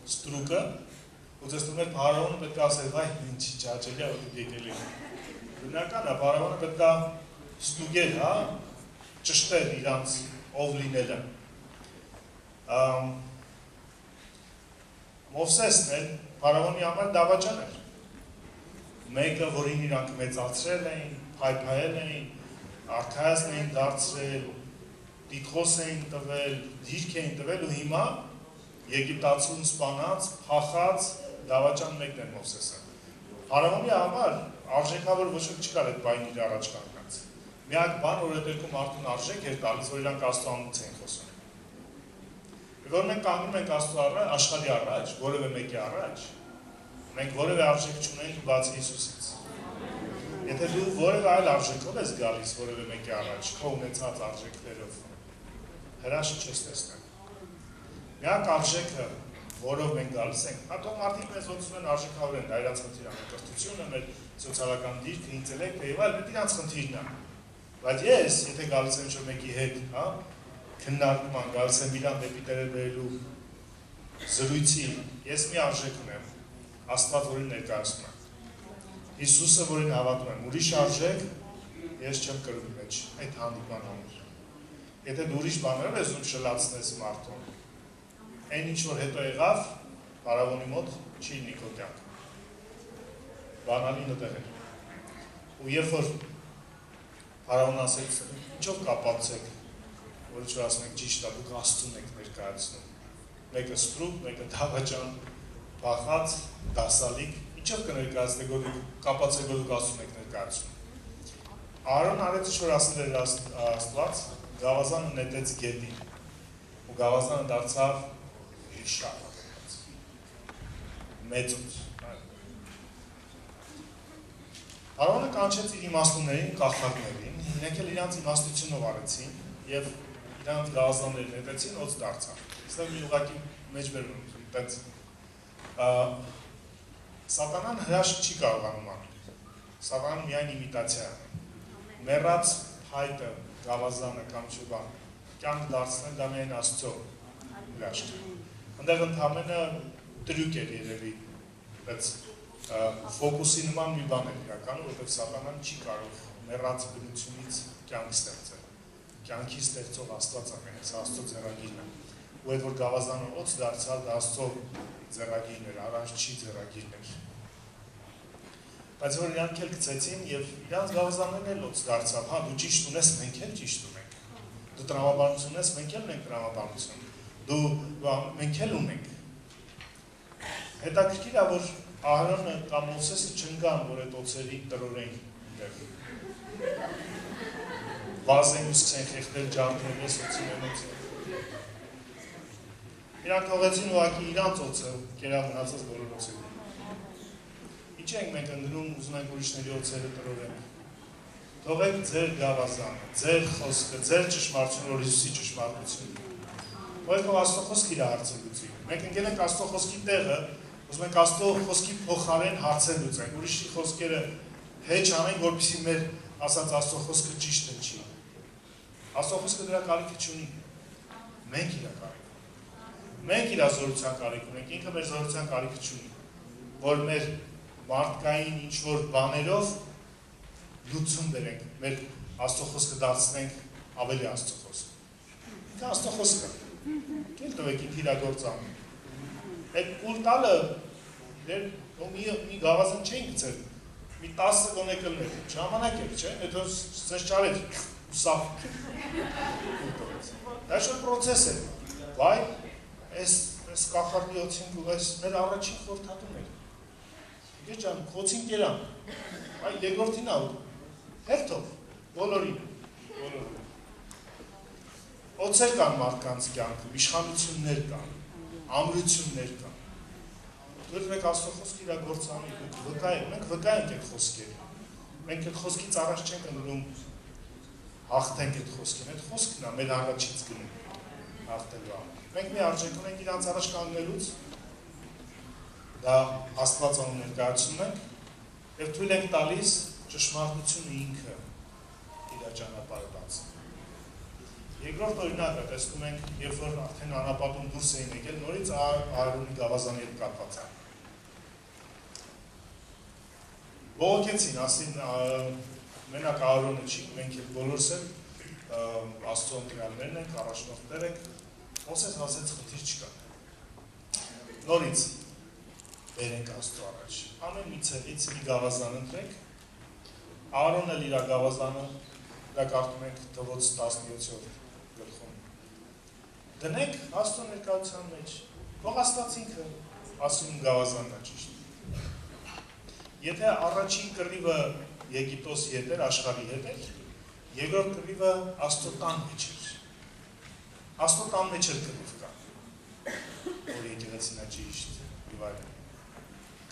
ստրուկը, ու ձեզ թվում էր Փարավոնը պետք է ասել, վայ, ինչ ճաճելի է, որ եկել եք։ Բնական է, Փարավոնը պետք է ստուգել, հա, ճշտել իրանց ով լինելը։ Մովսեսն էլ Փարավոնի համար դավաճան էր։ Մեկը, որին իրանք մեծացրել էին, փայփայել էին, արքայազն էին դարձրել, տիտղոս էին տվել, դիրք էին տվել ու հիմա Եգիպտացուն սպանած, փախած դավաճան մեկն էր Մովսեսը։ Փարավոնի համար արժեքավոր ոչ ոք չկար այդ բային իր առաջ կանգնած։ միակ բան, որ այդ երկու մարդուն արժեք էր տալիս, որ իրանք Աստծո անունից են խոսում։ Որ մենք կանգնում ենք Աստծո առաջ, աշխարհի առաջ, որևէ մեկի առաջ, մենք որևէ արժեք չունենք բացի Հիսուսից։ Եթե դու որևէ այլ արժեքով ես գալիս որևէ մեկի առաջ, քո ունեցած արժեքներով, հրաշք չես տեսնել։ Միակ արժեքը, որով մենք գալիս ենք, հատող մարդիկ մեզ ոնց են արժեքավոր են, դա իրանց խնդիրն է, կրթությունը, մեր սոցիալական դիրքը, ինտելեկտը եւ այլն, դա իրանց խնդիրն է։ Բայց ես, եթե գալիս եմ ինչ-որ մեկի հետ, հա, քննարկման, գալիս եմ իրան դեպի Տերը բերելու զրույցի, ես մի արժեք ունեմ, Աստված, որին ներկայացնում եմ։ Հիսուսը, որին հավատում եմ, ուրիշ արժեք, ես չեմ կրում մեջ, այդ հանդիպման համար։ Եթե դու ուրիշ բաներով ես ում շլացնես մարդուն, այն ինչ որ հետո եղավ, Փարավոնի մոտ չի լինի քո կյանք։ Բանալին այդտեղ էր։ Ու երբ որ Փարավոնը ասեց, ինչով կապացեք, որ ինչ որ ասում եք ճիշտ է, դուք Աստծուն եք ներկայացնում։ Մեկը ստրուկ, մեկը դավաճան, բախած, դասալիկ, ինչով կներկայացնեք, որ դուք կապացեք, որ դուք Աստծուն եք ներկայացնում։ Ահարոն արեց ինչ որ ասել էր Աստված, գավազանը նետեց գետին, ու գավազանը դարձավ իշար, մեծոց։ Ահարոնը կանչեց իր իմաստուններին, կախարդներին, իրենք էլ իրանց իմաստությունով արեցին, և իրանց գավազանները նետեցին, օձ դարձավ։ Իստեղ մի ուղղակի մեջբերում եմ, տենց Սատանան հրաշք չի կարողանում անել, Սատանան միայն իմիտացիա է, մեռած հայտը, գավազանը կամ չուբան, կյանք դարձնել դա միայն Աստծո հրաշք է, ընդեղ ընդամենը տրյուկ էր երևի, բայց ֆոկուսի նման մի բան էր իրականում, որտեղ Սատանան չի կարող մեռած բնությունից կյանք ստեղծել, կյանքի ստեղծող Աստված է, Աստծո ձեռագիրն է, ու այդ որ գավազանը օձ դարձավ, դա Աստծո ձեռագիրն էր, առանց չի ձեռագիրն էր։ Բայց որ իրանք էլ գցեցին և իրանց գավազաններն էլ օձ դարձավ, հա դու ճիշտ ունես, մենք էլ ճիշտ ունենք, դու տրամաբանություն ունես, մենք էլ ունենք տրամաբանություն, մենք էլ ունենք։ Հետաքրքիր է, որ Ահարոնը կամ Մովսեսը չընկան, որ այդ օձերի տրորեն դեպ։ Վազեն ու սկսեն խեղդել ջարդել, ես օձին եմ օձին։ Իրանք թողեցին ուղղակի իրանց օձը, կերավ մնացած բոլոր օձերը։ Ինչ ենք մենք ընդնում, ուզում ենք ուրիշների օձերը տրորենք։ Թողեք ձեր գավազանը, ձեր խոսքը, ձեր ճշմարտությունը, որ Հիսուսի ճշմարտությունը։ Թողեք Աստծո խոսքը իր հարցը լուծի։ Մենք ընկել ենք Աստծո խոսքի տեղը, ուզում ենք Աստծո խոսքի փոխարեն հարցեր լուծենք, ուրիշի խոսքերը հեչ անենք, որպեսզի մեր ասած Աստծո խոսքը ճիշտ ընչի։ Աստծո խոսքը դրա կարիքը չունի։ Մենք իր կարիք ունենք։ Մենք իր զորության կարիք ունենք, ինքը մեր զորության կարիքը չունի, որ մեր մարդկային ինչ-որ բաներով լուծում բերենք, մեր Աստծո խոսքը դարձնենք ավելի Աստծո խոսքը։ Ինքը Աստծո խոսքը։ Կել տվեք ինքը իրագործանում։ Այդ կուլ տալը մի գավազան չէին գցել, մի 10 գոնե կլներ, ժամանակ էր, չէ, հետո սենց չարեց, ուսավ։ Դա շոտ պրոցես է, վայ, այս կախարդի ոցին այս մեր առաջին խորհրդատուն էր։ Ես ջան, խոցին կերան, այ երկրորդին ա, հերթով, բոլորին։ Օձեր կան մարդկանց կյանքում, իշխանություններ կան, ամրություններ կան։ Դուք մեկ Աստծո խոսքը իրագործանի, դուք վկա եք, մենք վկա ենք այդ խոսքերը։ Մենք այդ խոսքից առաջ չենք ընկնում հաղթենք այդ խոսքին, այդ խոսքն է մեր առաջից գնում հաղթելու համար։ Մենք մի արժեք ունենք իրանց առաջ կանգնելուց, դա Աստված անուն ներկայացնում ենք և թույլ ենք տալիս ճշմարտությունը ինքը իր ճանապարհը բացի։ Երկրորդ օրինակը տեսնում ենք, երբ որ արդեն անապատում դուրս էին եկել, նորից Ահարոնի գավազանի հետ կապված է։ Բողոքեցին, ասին մենակ Ահարոնը չի, մենք էլ բոլորս էլ Աստծո ընտրյալներն ենք, առաջնորդներ ենք, Մովսես ասեց խնդիր չկա։ Նորից բերենք Աստծո առաջ, ամեն մի ցեղից մի գավազան ընտրեք, Ահարոնն էլ իր գավազանը, դա կարդում ենք Թվոց 17-րդ գլխում։ Դնենք Աստծո ներկայության մեջ, թող Աստված ինքը ասում գավազանն է ճիշտ։ Եթե առաջին կռիվը Եգիպտոսի հետ էր, աշխարհի հետ էր, Երկրորդ կռիվը Աստծո տան մեջ էր։ Աստծո տան մեջ էր կռիվ կա, որ եկեղեցին է ճիշտ եւ այլն։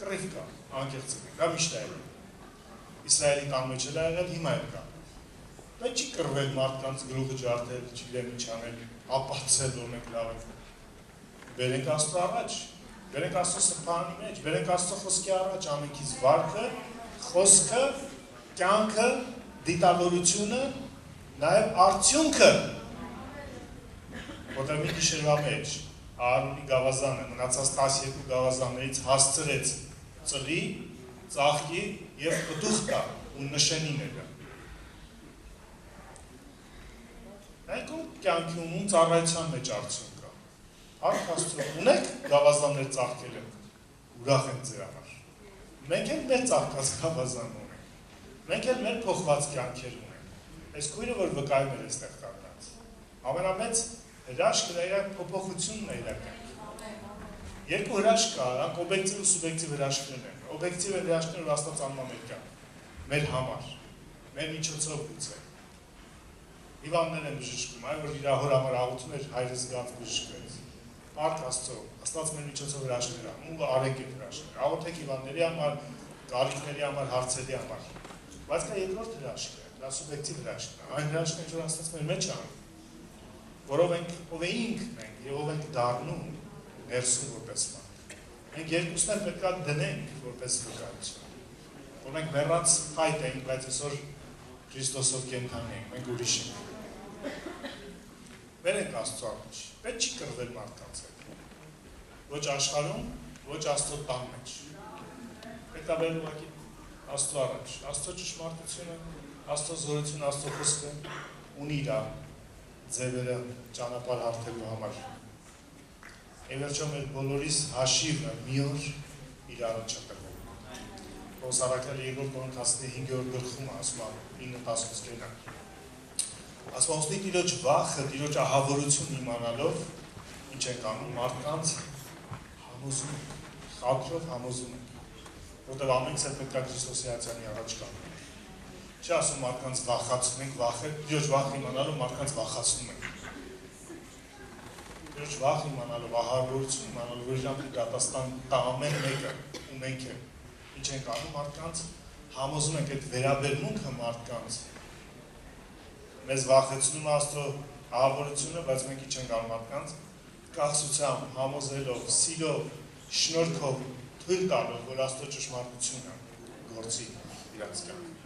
Կռիվ կա, անկեղծ է, դա միշտ է եղել։ Իսրայելի տան մեջ էլ է եղել, հիմա էլ կա։ Դա չի կռվել մարդկանց գլուխը ջարդել, չգիտեմ ինչ անել, ապացել, որ մենք լավ ենք։ Բերենք Աստծո առաջ, բերենք Աստծո սրբանի մեջ, բերենք Աստծո խոսքի առաջ ամենքից վարքը, խոսքը, կյանքը, դիտավորությունը, նաև արդյունքը, որտեղ մի գիշերվա մեջ Ահարոնի գավազանը մնացած 12 գավազաններից հասցրեց ծռի, ծաղկի եւ պտուղ տա ու նշանին է դա։ Այդքան կյանքի ունում ծառայության մեջ արդյունք կա։ Արք Աստծո, ունեք գավազաններ ծաղկել են, ուրախ ենք ձեր համար։ Մենք էլ մեր ծաղկած գավազան ունենք։ Մենք էլ մեր փոխված կյանքեր ունենք։ Այս քույրը, որ վկայում էր այստեղ կանգնած, ամենամեծ հրաշքն է իր փոփոխությունն է իր կյանքի։ Երկու հրաշք կա, նրանք օբյեկտիվ ու սուբյեկտիվ հրաշքներն են։ Օբյեկտիվ հրաշքները, որ Աստված անունով է կան, մեր համար, մեր միջոցով գուցե։ Հիվանդներ են բժշկում, այ որ իր հոր համար աղոթում էր, հայրս գանց բժշկվեց։ Արք Աստծո, Աստված մեր միջոցով հրաշքներ անում, ու արեք այդ հրաշքները։ Աղոթեք հիվանդների համար, կարիքների համար, հարցերի համար։ Բայց կա երկրորդ հրաշքը, դա սուբյեկտիվ հրաշքն է, այն հրաշքն է, որ Աստված մեր մեջ անում, որով ենք, ով էինք մենք, եւ ով ենք դառնում ներսում որպես մարդ։ Մենք երկուսն էլ պետք է դնենք որպես վկայություն։ Որ մենք մեռած հայտ ենք, բայց այսօր Քրիստոսով կենդանի ենք, մենք ուրիշ ենք։ Բերենք Աստծո առաջ, պետք չի կռվել մարդկանց հետ։ Ոչ աշխարհում, ոչ Աստծո տան մեջ։ Պետք է բերել ուղղակի Աստծո առաջ, Աստծո ճշմարտությունը, Աստծո զորությունը, Աստծո խոսքը ունի իր ձևերը ճանապարհ հարթելու համար։ Եվ վերջում մեր բոլորիս հաշիվը մի օր իր առաջ տրվում։ Պողոս առաքյալը երկրորդ Կորինթացիների 5-րդ գլխում ասում է 9-10 ասում է Տիրոջ վախը, Տիրոջ ահավորությունը իմանալով ինչ ենք անում, մարդկանց համոզում ենք, խաբրով համոզում ենք, որտեղ ամենից էլ պետք է Քրիստոսի հայացանի առաջ կանգնենք։ Չի ասում մարդկանց վախացնում ենք, Տիրոջ վախը իմանալով մարդկանց վախացնում ենք։ Տիրոջ վախ իմանալով, ահավորություն իմանալով, որ իրանք դատաստան տա ամեն մեկը ու մենք է։ Ինչ ենք անում մարդկանց, համոզում ենք այդ վերաբերմունքը մարդկանց։ Մեզ վախեցնում Աստծո ահավորությունը, բայց մենք ինչ ենք անում մարդկանց, կաղցությամբ, համոզելով, սիրով, շնորհքով, թույլ տալով, որ Աստծո ճշմարտությունը գործի իրաց կյանքում։